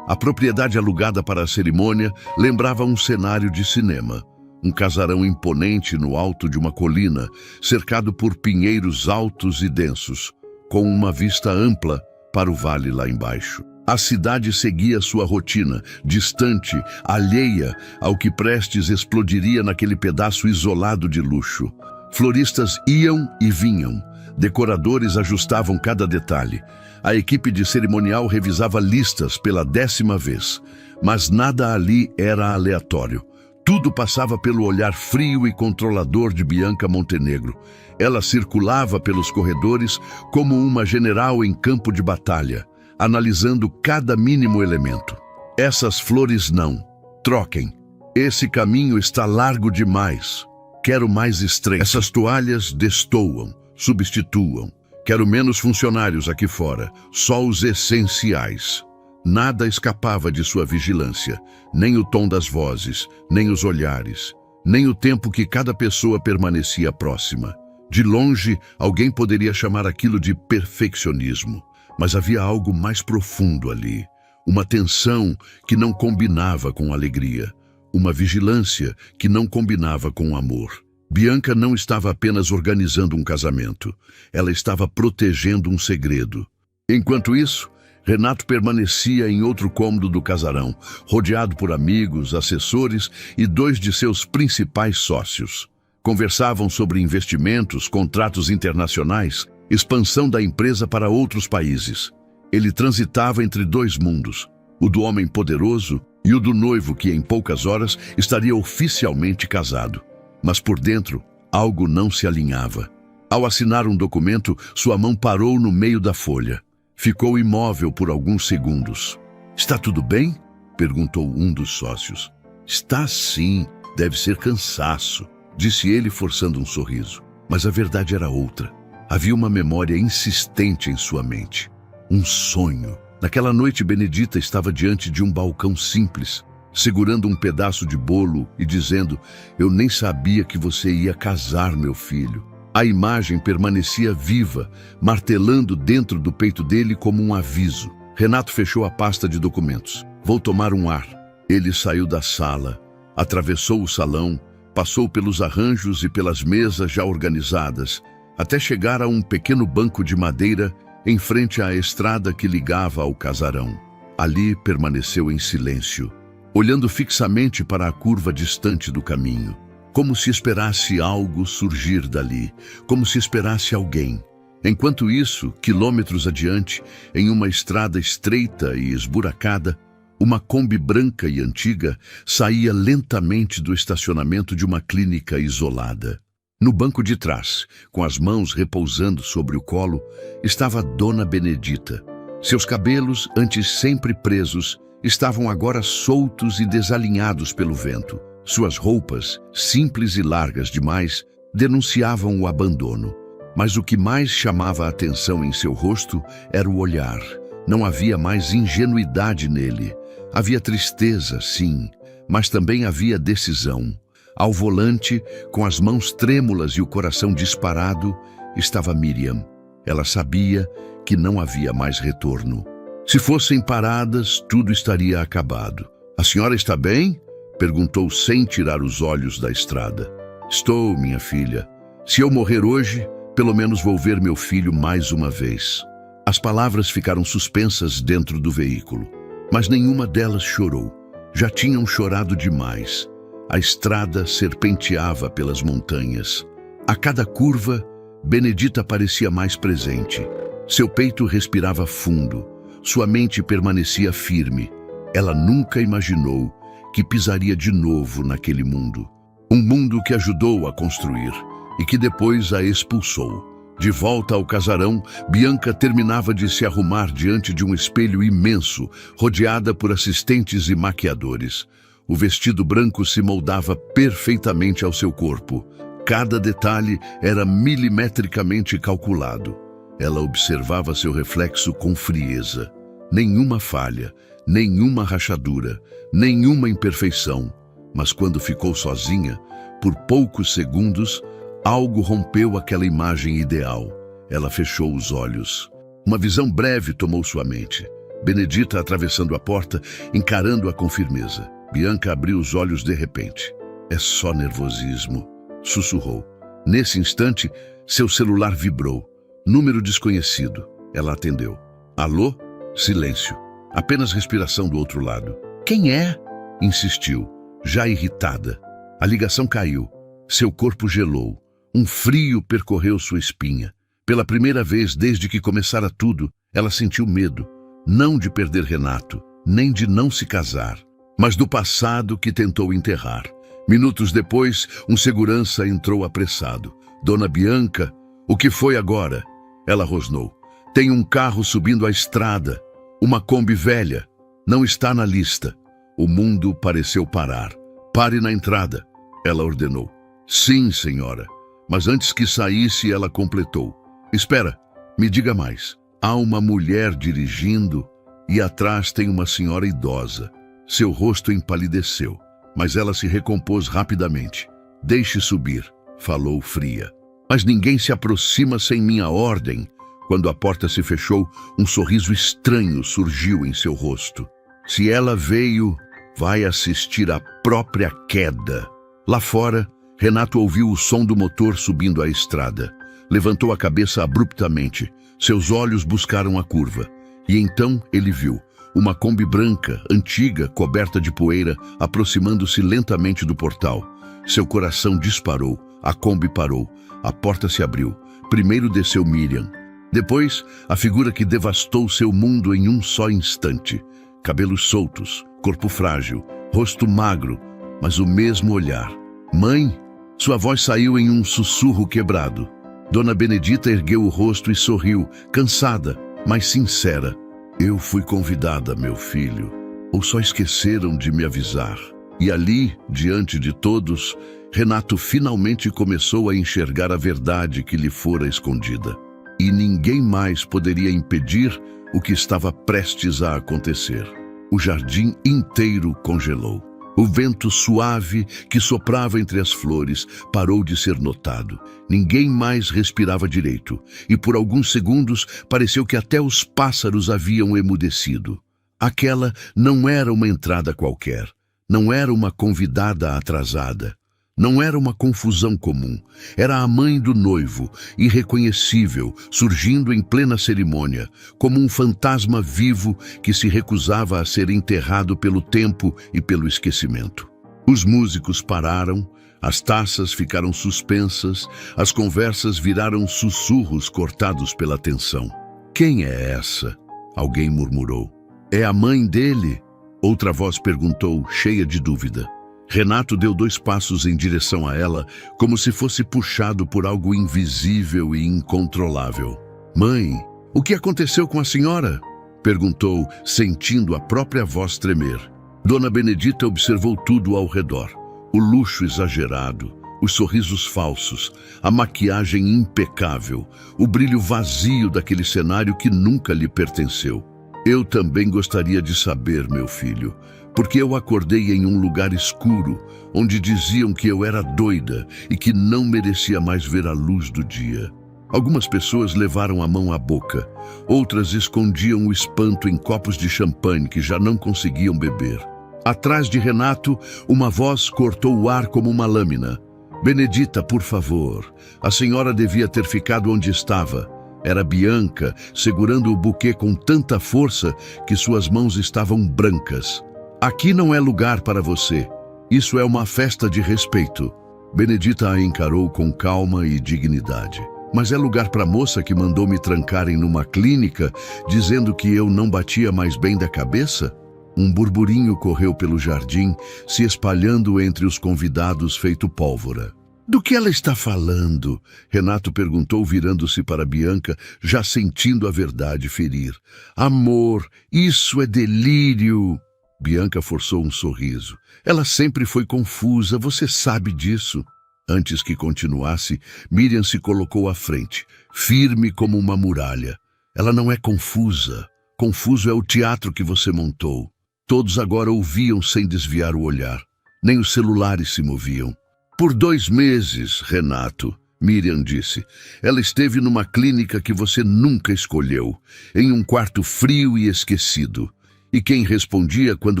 A propriedade alugada para a cerimônia lembrava um cenário de cinema. Um casarão imponente no alto de uma colina, cercado por pinheiros altos e densos, com uma vista ampla para o vale lá embaixo. A cidade seguia sua rotina, distante, alheia ao que prestes explodiria naquele pedaço isolado de luxo. Floristas iam e vinham, decoradores ajustavam cada detalhe. A equipe de cerimonial revisava listas pela 10ª vez, mas nada ali era aleatório. Tudo passava pelo olhar frio e controlador de Bianca Montenegro. Ela circulava pelos corredores como uma general em campo de batalha, analisando cada mínimo elemento. Essas flores não. Troquem. Esse caminho está largo demais. Quero mais estreito. Essas toalhas destoam, substituam. Quero menos funcionários aqui fora, só os essenciais. Nada escapava de sua vigilância, nem o tom das vozes, nem os olhares, nem o tempo que cada pessoa permanecia próxima. De longe, alguém poderia chamar aquilo de perfeccionismo. Mas havia algo mais profundo ali, uma tensão que não combinava com alegria, uma vigilância que não combinava com amor. Bianca não estava apenas organizando um casamento, ela estava protegendo um segredo. Enquanto isso, Renato permanecia em outro cômodo do casarão, rodeado por amigos, assessores e 2 de seus principais sócios. Conversavam sobre investimentos, contratos internacionais, expansão da empresa para outros países. Ele transitava entre 2 mundos, o do homem poderoso e o do noivo que em poucas horas estaria oficialmente casado. Mas por dentro, algo não se alinhava. Ao assinar um documento, sua mão parou no meio da folha. Ficou imóvel por alguns segundos. "Está tudo bem?" perguntou um dos sócios. "Está sim, deve ser cansaço", disse ele forçando um sorriso. Mas a verdade era outra. Havia uma memória insistente em sua mente. Um sonho. Naquela noite, Benedita estava diante de um balcão simples, segurando um pedaço de bolo e dizendo: "Eu nem sabia que você ia casar, meu filho." A imagem permanecia viva, martelando dentro do peito dele como um aviso. Renato fechou a pasta de documentos. "Vou tomar um ar." Ele saiu da sala, atravessou o salão, passou pelos arranjos e pelas mesas já organizadas, até chegar a um pequeno banco de madeira em frente à estrada que ligava ao casarão. Ali permaneceu em silêncio, olhando fixamente para a curva distante do caminho, como se esperasse algo surgir dali, como se esperasse alguém. Enquanto isso, quilômetros adiante, em uma estrada estreita e esburacada, uma Kombi branca e antiga saía lentamente do estacionamento de uma clínica isolada. No banco de trás, com as mãos repousando sobre o colo, estava Dona Benedita. Seus cabelos, antes sempre presos, estavam agora soltos e desalinhados pelo vento. Suas roupas, simples e largas demais, denunciavam o abandono. Mas o que mais chamava a atenção em seu rosto era o olhar. Não havia mais ingenuidade nele. Havia tristeza, sim, mas também havia decisão. Ao volante, com as mãos trêmulas e o coração disparado, estava Miriam. Ela sabia que não havia mais retorno. Se fossem paradas, tudo estaria acabado. "A senhora está bem?" perguntou sem tirar os olhos da estrada. "Estou, minha filha. Se eu morrer hoje, pelo menos vou ver meu filho mais uma vez." As palavras ficaram suspensas dentro do veículo, mas nenhuma delas chorou. Já tinham chorado demais. A estrada serpenteava pelas montanhas. A cada curva, Benedita parecia mais presente. Seu peito respirava fundo. Sua mente permanecia firme. Ela nunca imaginou que pisaria de novo naquele mundo. Um mundo que ajudou a construir e que depois a expulsou. De volta ao casarão, Bianca terminava de se arrumar diante de um espelho imenso, rodeada por assistentes e maquiadores. O vestido branco se moldava perfeitamente ao seu corpo. Cada detalhe era milimetricamente calculado. Ela observava seu reflexo com frieza. Nenhuma falha, nenhuma rachadura, nenhuma imperfeição. Mas quando ficou sozinha, por poucos segundos, algo rompeu aquela imagem ideal. Ela fechou os olhos. Uma visão breve tomou sua mente. Benedita atravessando a porta, encarando-a com firmeza. Bianca abriu os olhos de repente. "É só nervosismo", sussurrou. Nesse instante, seu celular vibrou. Número desconhecido. Ela atendeu. "Alô?" Silêncio. Apenas respiração do outro lado. "Quem é?" insistiu, já irritada. A ligação caiu. Seu corpo gelou. Um frio percorreu sua espinha. Pela primeira vez desde que começara tudo, ela sentiu medo. Não de perder Renato, nem de não se casar, mas do passado que tentou enterrar. Minutos depois, um segurança entrou apressado. "Dona Bianca, o que foi agora?" Ela rosnou. "Tem um carro subindo a estrada. Uma Kombi velha. Não está na lista." O mundo pareceu parar. "Pare na entrada", ela ordenou. "Sim, senhora." Mas antes que saísse, ela completou. "Espera, me diga mais." Há uma mulher dirigindo e atrás tem uma senhora idosa. Seu rosto empalideceu, mas ela se recompôs rapidamente. "Deixe subir", falou fria. "Mas ninguém se aproxima sem minha ordem." Quando a porta se fechou, um sorriso estranho surgiu em seu rosto. Se ela veio, vai assistir à própria queda. Lá fora, Renato ouviu o som do motor subindo a estrada. Levantou a cabeça abruptamente. Seus olhos buscaram a curva. E então ele viu uma Kombi branca, antiga, coberta de poeira, aproximando-se lentamente do portal. Seu coração disparou. A Kombi parou. A porta se abriu. Primeiro desceu Miriam. Depois, a figura que devastou seu mundo em um só instante. Cabelos soltos, corpo frágil, rosto magro, mas o mesmo olhar. "Mãe?" Sua voz saiu em um sussurro quebrado. Dona Benedita ergueu o rosto e sorriu, cansada, mas sincera. "Eu fui convidada, meu filho. Ou só esqueceram de me avisar?" E ali, diante de todos, Renato finalmente começou a enxergar a verdade que lhe fora escondida. E ninguém mais poderia impedir o que estava prestes a acontecer. O jardim inteiro congelou. O vento suave que soprava entre as flores parou de ser notado. Ninguém mais respirava direito, e por alguns segundos pareceu que até os pássaros haviam emudecido. Aquela não era uma entrada qualquer, não era uma convidada atrasada. Não era uma confusão comum. Era a mãe do noivo, irreconhecível, surgindo em plena cerimônia, como um fantasma vivo que se recusava a ser enterrado pelo tempo e pelo esquecimento. Os músicos pararam, as taças ficaram suspensas, as conversas viraram sussurros cortados pela tensão. "Quem é essa?" alguém murmurou. "É a mãe dele?" Outra voz perguntou, cheia de dúvida. Renato deu 2 passos em direção a ela, como se fosse puxado por algo invisível e incontrolável. "Mãe, o que aconteceu com a senhora?" perguntou, sentindo a própria voz tremer. Dona Benedita observou tudo ao redor. O luxo exagerado, os sorrisos falsos, a maquiagem impecável, o brilho vazio daquele cenário que nunca lhe pertenceu. "Eu também gostaria de saber, meu filho, porque eu acordei em um lugar escuro, onde diziam que eu era doida e que não merecia mais ver a luz do dia." Algumas pessoas levaram a mão à boca, outras escondiam o espanto em copos de champanhe que já não conseguiam beber. Atrás de Renato, uma voz cortou o ar como uma lâmina. "Benedita, por favor, a senhora devia ter ficado onde estava." Era Bianca, segurando o buquê com tanta força que suas mãos estavam brancas. "Aqui não é lugar para você. Isso é uma festa de respeito." Benedita a encarou com calma e dignidade. "Mas é lugar para a moça que mandou me trancarem numa clínica, dizendo que eu não batia mais bem da cabeça?" Um burburinho correu pelo jardim, se espalhando entre os convidados feito pólvora. "Do que ela está falando?" Renato perguntou, virando-se para Bianca, já sentindo a verdade ferir. "Amor, isso é delírio." Bianca forçou um sorriso. "Ela sempre foi confusa, você sabe disso." Antes que continuasse, Miriam se colocou à frente, firme como uma muralha. "Ela não é confusa. Confuso é o teatro que você montou." Todos agora ouviam sem desviar o olhar. Nem os celulares se moviam. "Por 2 meses, Renato," Miriam disse. "Ela esteve numa clínica que você nunca escolheu, em um quarto frio e esquecido. E quem respondia quando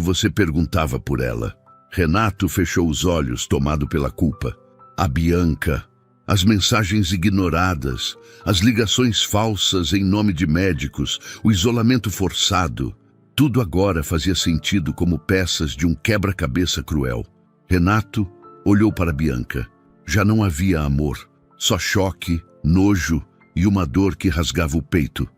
você perguntava por ela?" Renato fechou os olhos, tomado pela culpa. A Bianca, as mensagens ignoradas, as ligações falsas em nome de médicos, o isolamento forçado. Tudo agora fazia sentido como peças de um quebra-cabeça cruel. Renato olhou para Bianca. Já não havia amor, só choque, nojo e uma dor que rasgava o peito.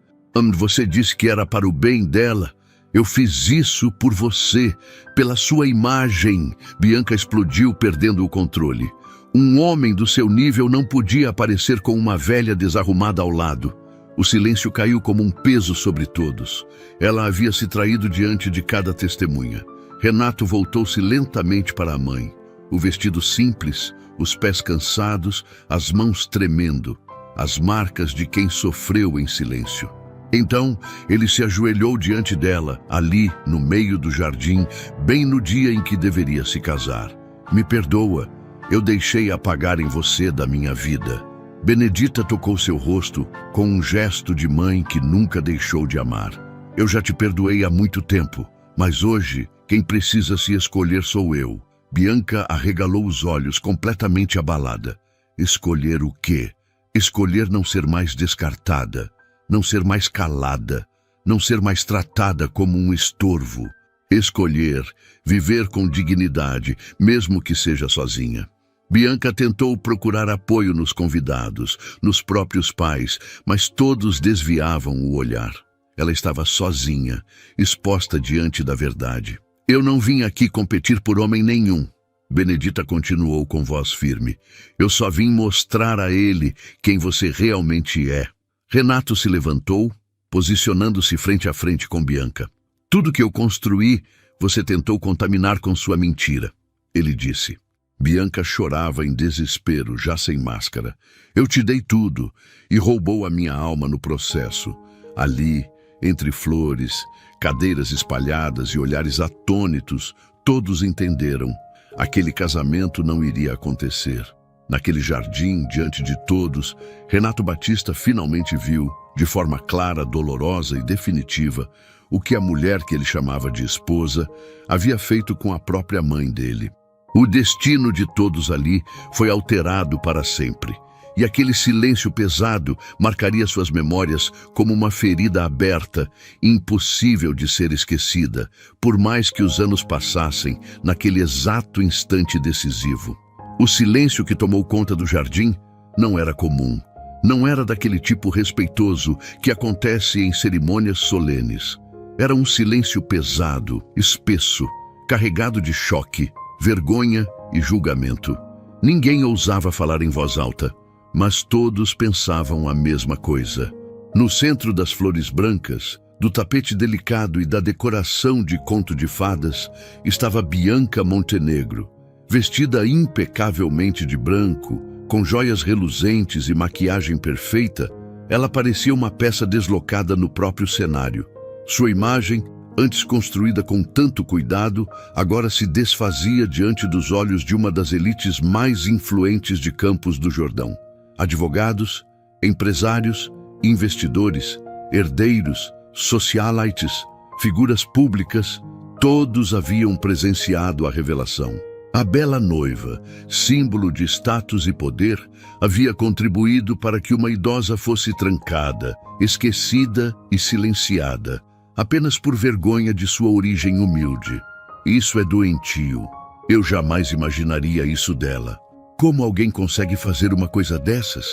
Você disse que era para o bem dela. Eu fiz isso por você, pela sua imagem." Bianca explodiu, perdendo o controle. Um homem do seu nível não podia aparecer com uma velha desarrumada ao lado. O silêncio caiu como um peso sobre todos. Ela havia se traído diante de cada testemunha. Renato voltou-se lentamente para a mãe. O vestido simples, os pés cansados, as mãos tremendo, as marcas de quem sofreu em silêncio. Então, ele se ajoelhou diante dela, ali, no meio do jardim, bem no dia em que deveria se casar. "Me perdoa, eu deixei apagar em você da minha vida." Benedita tocou seu rosto com um gesto de mãe que nunca deixou de amar. "Eu já te perdoei há muito tempo, mas hoje quem precisa se escolher sou eu." Bianca arregalou os olhos, completamente abalada. Escolher o quê? Escolher não ser mais descartada, não ser mais calada, não ser mais tratada como um estorvo. Escolher viver com dignidade, mesmo que seja sozinha. Bianca tentou procurar apoio nos convidados, nos próprios pais, mas todos desviavam o olhar. Ela estava sozinha, exposta diante da verdade. "Eu não vim aqui competir por homem nenhum." Benedita continuou com voz firme. "Eu só vim mostrar a ele quem você realmente é." Renato se levantou, posicionando-se frente a frente com Bianca. "Tudo que eu construí, você tentou contaminar com sua mentira," ele disse. Bianca chorava em desespero, já sem máscara. "Eu te dei tudo e roubou a minha alma no processo." Ali, entre flores, cadeiras espalhadas e olhares atônitos, todos entenderam. Aquele casamento não iria acontecer. Naquele jardim, diante de todos, Renato Batista finalmente viu, de forma clara, dolorosa e definitiva, o que a mulher que ele chamava de esposa havia feito com a própria mãe dele. O destino de todos ali foi alterado para sempre, e aquele silêncio pesado marcaria suas memórias como uma ferida aberta, impossível de ser esquecida, por mais que os anos passassem naquele exato instante decisivo. O silêncio que tomou conta do jardim não era comum. Não era daquele tipo respeitoso que acontece em cerimônias solenes. Era um silêncio pesado, espesso, carregado de choque, vergonha e julgamento. Ninguém ousava falar em voz alta, mas todos pensavam a mesma coisa. No centro das flores brancas, do tapete delicado e da decoração de conto de fadas, estava Bianca Montenegro, vestida impecavelmente de branco, com joias reluzentes e maquiagem perfeita. Ela parecia uma peça deslocada no próprio cenário. Sua imagem, antes construída com tanto cuidado, agora se desfazia diante dos olhos de uma das elites mais influentes de Campos do Jordão. Advogados, empresários, investidores, herdeiros, socialites, figuras públicas, todos haviam presenciado a revelação. A bela noiva, símbolo de status e poder, havia contribuído para que uma idosa fosse trancada, esquecida e silenciada, apenas por vergonha de sua origem humilde. Isso é doentio. Eu jamais imaginaria isso dela. Como alguém consegue fazer uma coisa dessas?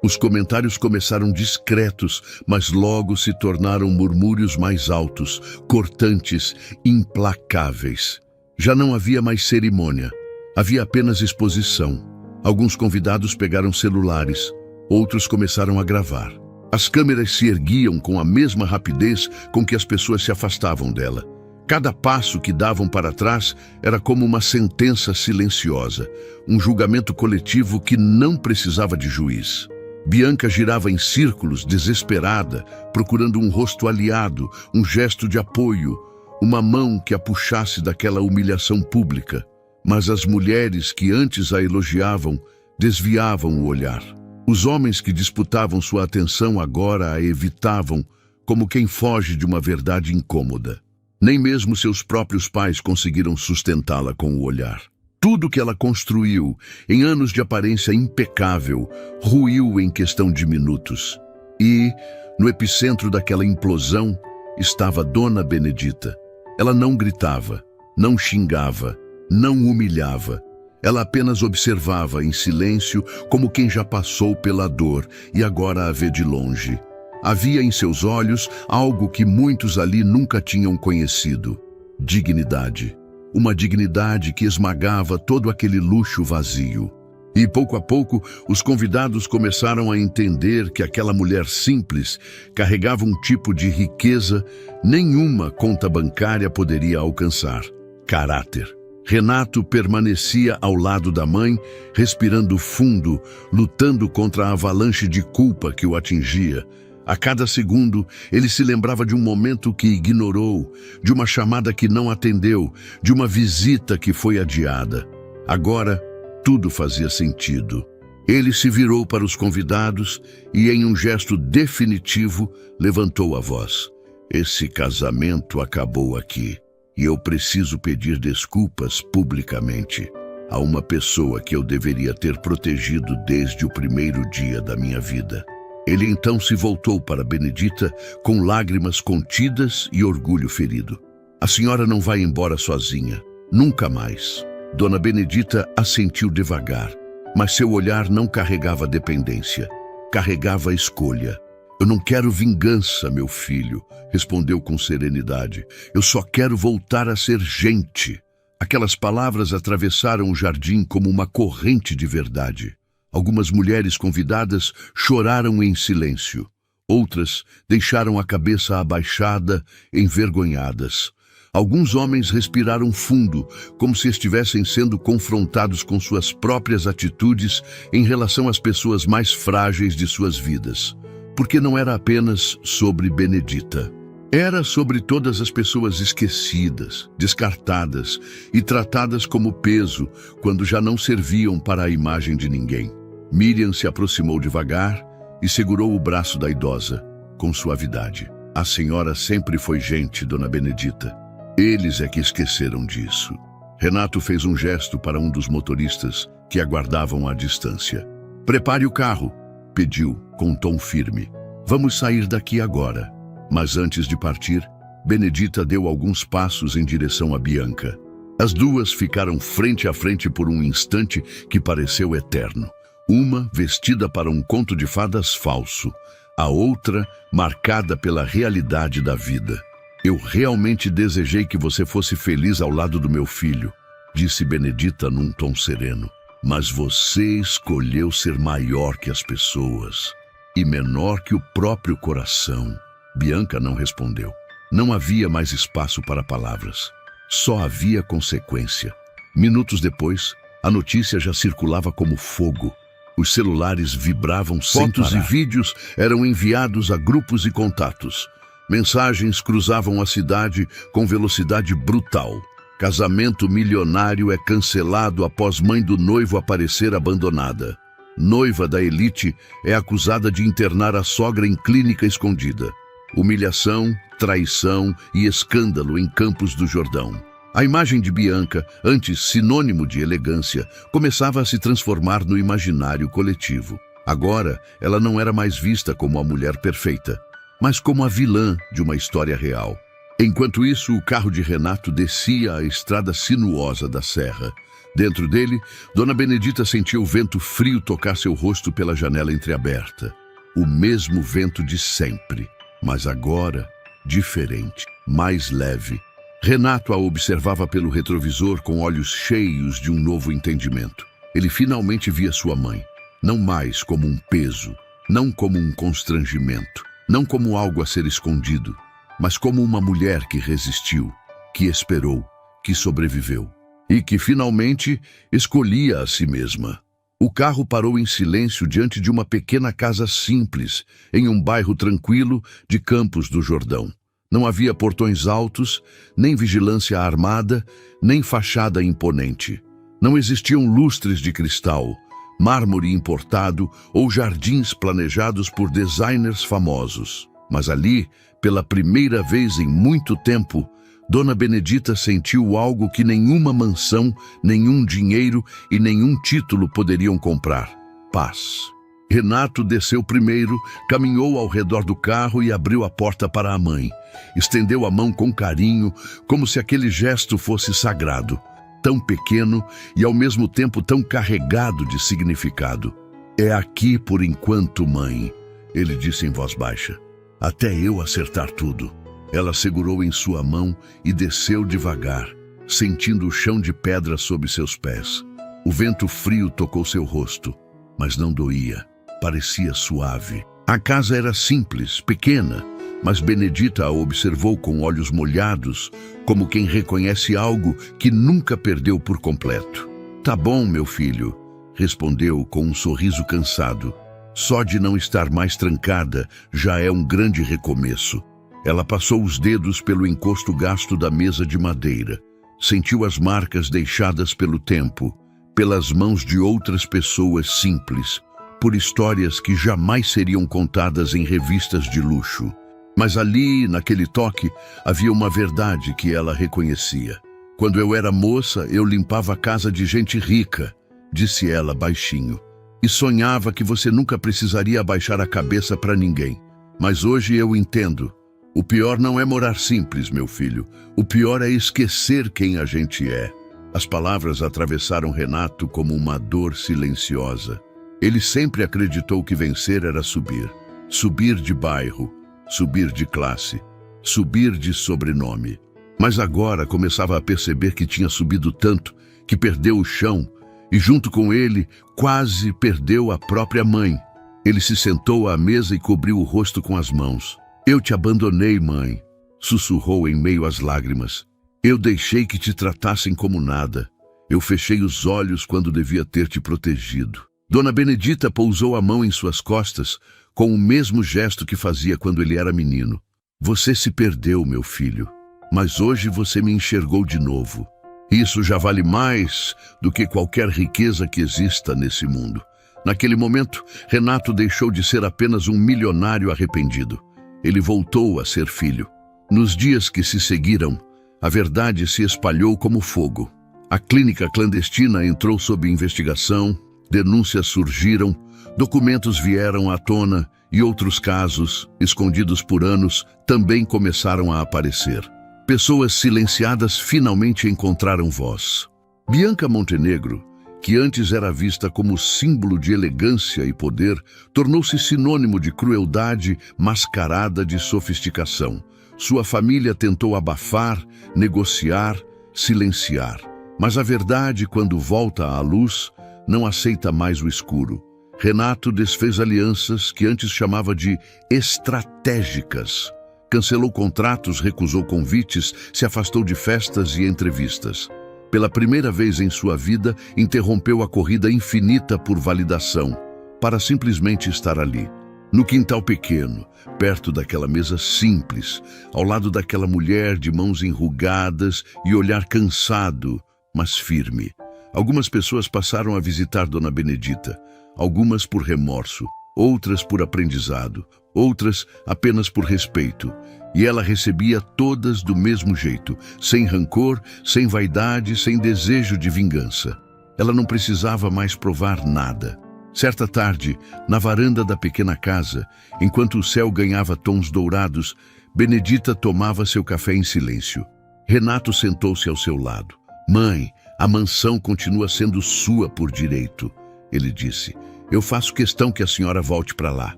Os comentários começaram discretos, mas logo se tornaram murmúrios mais altos, cortantes, implacáveis. Já não havia mais cerimônia. Havia apenas exposição. Alguns convidados pegaram celulares, outros começaram a gravar. As câmeras se erguiam com a mesma rapidez com que as pessoas se afastavam dela. Cada passo que davam para trás era como uma sentença silenciosa, um julgamento coletivo que não precisava de juiz. Bianca girava em círculos, desesperada, procurando um rosto aliado, um gesto de apoio, uma mão que a puxasse daquela humilhação pública. Mas as mulheres que antes a elogiavam desviavam o olhar. Os homens que disputavam sua atenção agora a evitavam, como quem foge de uma verdade incômoda. Nem mesmo seus próprios pais conseguiram sustentá-la com o olhar. Tudo que ela construiu, em anos de aparência impecável, ruiu em questão de minutos. E, no epicentro daquela implosão, estava Dona Benedita. Ela não gritava, não xingava, não humilhava. Ela apenas observava em silêncio, como quem já passou pela dor e agora a vê de longe. Havia em seus olhos algo que muitos ali nunca tinham conhecido: dignidade. Uma dignidade que esmagava todo aquele luxo vazio. E pouco a pouco, os convidados começaram a entender que aquela mulher simples carregava um tipo de riqueza nenhuma conta bancária poderia alcançar: caráter. Renato permanecia ao lado da mãe, respirando fundo, lutando contra a avalanche de culpa que o atingia. A cada segundo, ele se lembrava de um momento que ignorou, de uma chamada que não atendeu, de uma visita que foi adiada. Agora, tudo fazia sentido. Ele se virou para os convidados e, em um gesto definitivo, levantou a voz. Esse casamento acabou aqui. E eu preciso pedir desculpas publicamente a uma pessoa que eu deveria ter protegido desde o primeiro dia da minha vida. Ele então se voltou para Benedita com lágrimas contidas e orgulho ferido. A senhora não vai embora sozinha, nunca mais. Dona Benedita assentiu devagar, mas seu olhar não carregava dependência, carregava escolha. Eu não quero vingança, meu filho, respondeu com serenidade. Eu só quero voltar a ser gente. Aquelas palavras atravessaram o jardim como uma corrente de verdade. Algumas mulheres convidadas choraram em silêncio. Outras deixaram a cabeça abaixada, envergonhadas. Alguns homens respiraram fundo, como se estivessem sendo confrontados com suas próprias atitudes em relação às pessoas mais frágeis de suas vidas. Porque não era apenas sobre Benedita. Era sobre todas as pessoas esquecidas, descartadas e tratadas como peso quando já não serviam para a imagem de ninguém. Miriam se aproximou devagar e segurou o braço da idosa, com suavidade. A senhora sempre foi gente, Dona Benedita. Eles é que esqueceram disso. Renato fez um gesto para um dos motoristas que aguardavam à distância. "Prepare o carro", pediu com tom firme. "Vamos sair daqui agora." Mas antes de partir, Benedita deu alguns passos em direção a Bianca. As duas ficaram frente a frente por um instante que pareceu eterno. Uma vestida para um conto de fadas falso, a outra marcada pela realidade da vida. "Eu realmente desejei que você fosse feliz ao lado do meu filho", disse Benedita num tom sereno. "Mas você escolheu ser maior que as pessoas e menor que o próprio coração." Bianca não respondeu. Não havia mais espaço para palavras. Só havia consequência. Minutos depois, a notícia já circulava como fogo. Os celulares vibravam, fotos e vídeos eram enviados a grupos e contatos. Mensagens cruzavam a cidade com velocidade brutal. Casamento milionário é cancelado após mãe do noivo aparecer abandonada. Noiva da elite é acusada de internar a sogra em clínica escondida. Humilhação, traição e escândalo em Campos do Jordão. A imagem de Bianca, antes sinônimo de elegância, começava a se transformar no imaginário coletivo. Agora, ela não era mais vista como a mulher perfeita, mas como a vilã de uma história real. Enquanto isso, o carro de Renato descia a estrada sinuosa da serra. Dentro dele, Dona Benedita sentia o vento frio tocar seu rosto pela janela entreaberta. O mesmo vento de sempre, mas agora diferente, mais leve. Renato a observava pelo retrovisor com olhos cheios de um novo entendimento. Ele finalmente via sua mãe, não mais como um peso, não como um constrangimento, não como algo a ser escondido, mas como uma mulher que resistiu, que esperou, que sobreviveu e que finalmente escolhia a si mesma. O carro parou em silêncio diante de uma pequena casa simples, em um bairro tranquilo de Campos do Jordão. Não havia portões altos, nem vigilância armada, nem fachada imponente. Não existiam lustres de cristal, mármore importado ou jardins planejados por designers famosos. Mas ali, pela primeira vez em muito tempo, Dona Benedita sentiu algo que nenhuma mansão, nenhum dinheiro e nenhum título poderiam comprar: paz. Renato desceu primeiro, caminhou ao redor do carro e abriu a porta para a mãe. Estendeu a mão com carinho, como se aquele gesto fosse sagrado, tão pequeno e ao mesmo tempo tão carregado de significado. "É aqui por enquanto, mãe", ele disse em voz baixa. "Até eu acertar tudo." Ela segurou em sua mão e desceu devagar, sentindo o chão de pedra sob seus pés. O vento frio tocou seu rosto, mas não doía. Parecia suave. A casa era simples, pequena, mas Benedita a observou com olhos molhados, como quem reconhece algo que nunca perdeu por completo. "Tá bom, meu filho", respondeu com um sorriso cansado. "Só de não estar mais trancada já é um grande recomeço." Ela passou os dedos pelo encosto gasto da mesa de madeira. Sentiu as marcas deixadas pelo tempo, pelas mãos de outras pessoas simples, por histórias que jamais seriam contadas em revistas de luxo. Mas ali, naquele toque, havia uma verdade que ela reconhecia. "Quando eu era moça, eu limpava a casa de gente rica", disse ela baixinho, "e sonhava que você nunca precisaria abaixar a cabeça para ninguém. Mas hoje eu entendo. O pior não é morar simples, meu filho. O pior é esquecer quem a gente é." As palavras atravessaram Renato como uma dor silenciosa. Ele sempre acreditou que vencer era subir. Subir de bairro, subir de classe, subir de sobrenome. Mas agora começava a perceber que tinha subido tanto que perdeu o chão e, junto com ele, quase perdeu a própria mãe. Ele se sentou à mesa e cobriu o rosto com as mãos. "Eu te abandonei, mãe", sussurrou em meio às lágrimas. "Eu deixei que te tratassem como nada. Eu fechei os olhos quando devia ter te protegido." Dona Benedita pousou a mão em suas costas com o mesmo gesto que fazia quando ele era menino. "Você se perdeu, meu filho, mas hoje você me enxergou de novo. Isso já vale mais do que qualquer riqueza que exista nesse mundo." Naquele momento, Renato deixou de ser apenas um milionário arrependido. Ele voltou a ser filho. Nos dias que se seguiram, a verdade se espalhou como fogo. A clínica clandestina entrou sob investigação, denúncias surgiram, documentos vieram à tona e outros casos, escondidos por anos, também começaram a aparecer. Pessoas silenciadas finalmente encontraram voz. Bianca Montenegro, que antes era vista como símbolo de elegância e poder, tornou-se sinônimo de crueldade mascarada de sofisticação. Sua família tentou abafar, negociar, silenciar. Mas a verdade, quando volta à luz, não aceita mais o escuro. Renato desfez alianças que antes chamava de estratégicas. Cancelou contratos, recusou convites, se afastou de festas e entrevistas. Pela primeira vez em sua vida, interrompeu a corrida infinita por validação, para simplesmente estar ali, no quintal pequeno, perto daquela mesa simples, ao lado daquela mulher de mãos enrugadas e olhar cansado, mas firme. Algumas pessoas passaram a visitar Dona Benedita, algumas por remorso, outras por aprendizado, outras apenas por respeito. E ela recebia todas do mesmo jeito, sem rancor, sem vaidade, sem desejo de vingança. Ela não precisava mais provar nada. Certa tarde, na varanda da pequena casa, enquanto o céu ganhava tons dourados, Benedita tomava seu café em silêncio. Renato sentou-se ao seu lado. "Mãe, a mansão continua sendo sua por direito", ele disse. "Eu faço questão que a senhora volte para lá."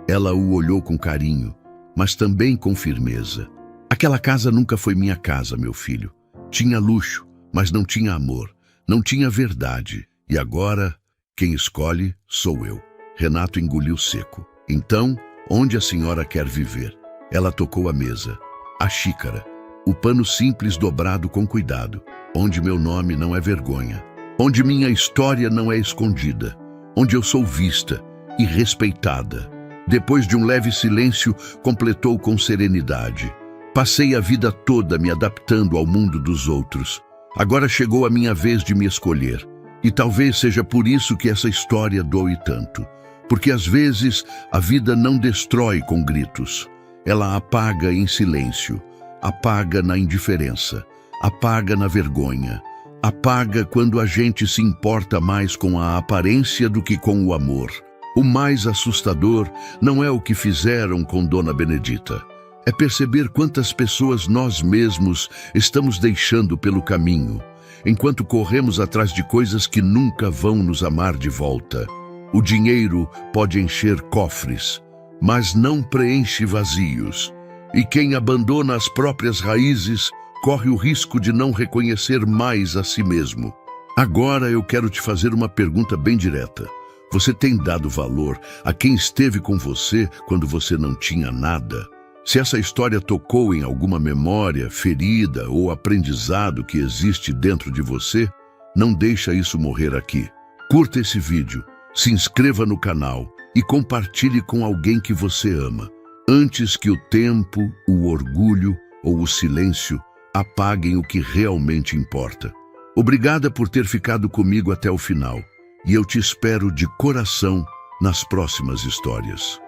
Ela o olhou com carinho, mas também com firmeza. "Aquela casa nunca foi minha casa, meu filho. Tinha luxo, mas não tinha amor, não tinha verdade. E agora, quem escolhe sou eu." Renato engoliu seco. "Então, onde a senhora quer viver?" Ela tocou a mesa. A xícara. O pano simples dobrado com cuidado. "Onde meu nome não é vergonha. Onde minha história não é escondida. Onde eu sou vista e respeitada." Depois de um leve silêncio, completou com serenidade. "Passei a vida toda me adaptando ao mundo dos outros. Agora chegou a minha vez de me escolher. E talvez seja por isso que essa história doe tanto. Porque às vezes a vida não destrói com gritos. Ela apaga em silêncio, apaga na indiferença, apaga na vergonha, apaga quando a gente se importa mais com a aparência do que com o amor. O mais assustador não é o que fizeram com Dona Benedita. É perceber quantas pessoas nós mesmos estamos deixando pelo caminho, enquanto corremos atrás de coisas que nunca vão nos amar de volta. O dinheiro pode encher cofres, mas não preenche vazios. E quem abandona as próprias raízes corre o risco de não reconhecer mais a si mesmo. Agora eu quero te fazer uma pergunta bem direta. Você tem dado valor a quem esteve com você quando você não tinha nada? Se essa história tocou em alguma memória, ferida ou aprendizado que existe dentro de você, não deixa isso morrer aqui. Curta esse vídeo, se inscreva no canal e compartilhe com alguém que você ama, antes que o tempo, o orgulho ou o silêncio apaguem o que realmente importa. Obrigada por ter ficado comigo até o final. E eu te espero de coração nas próximas histórias.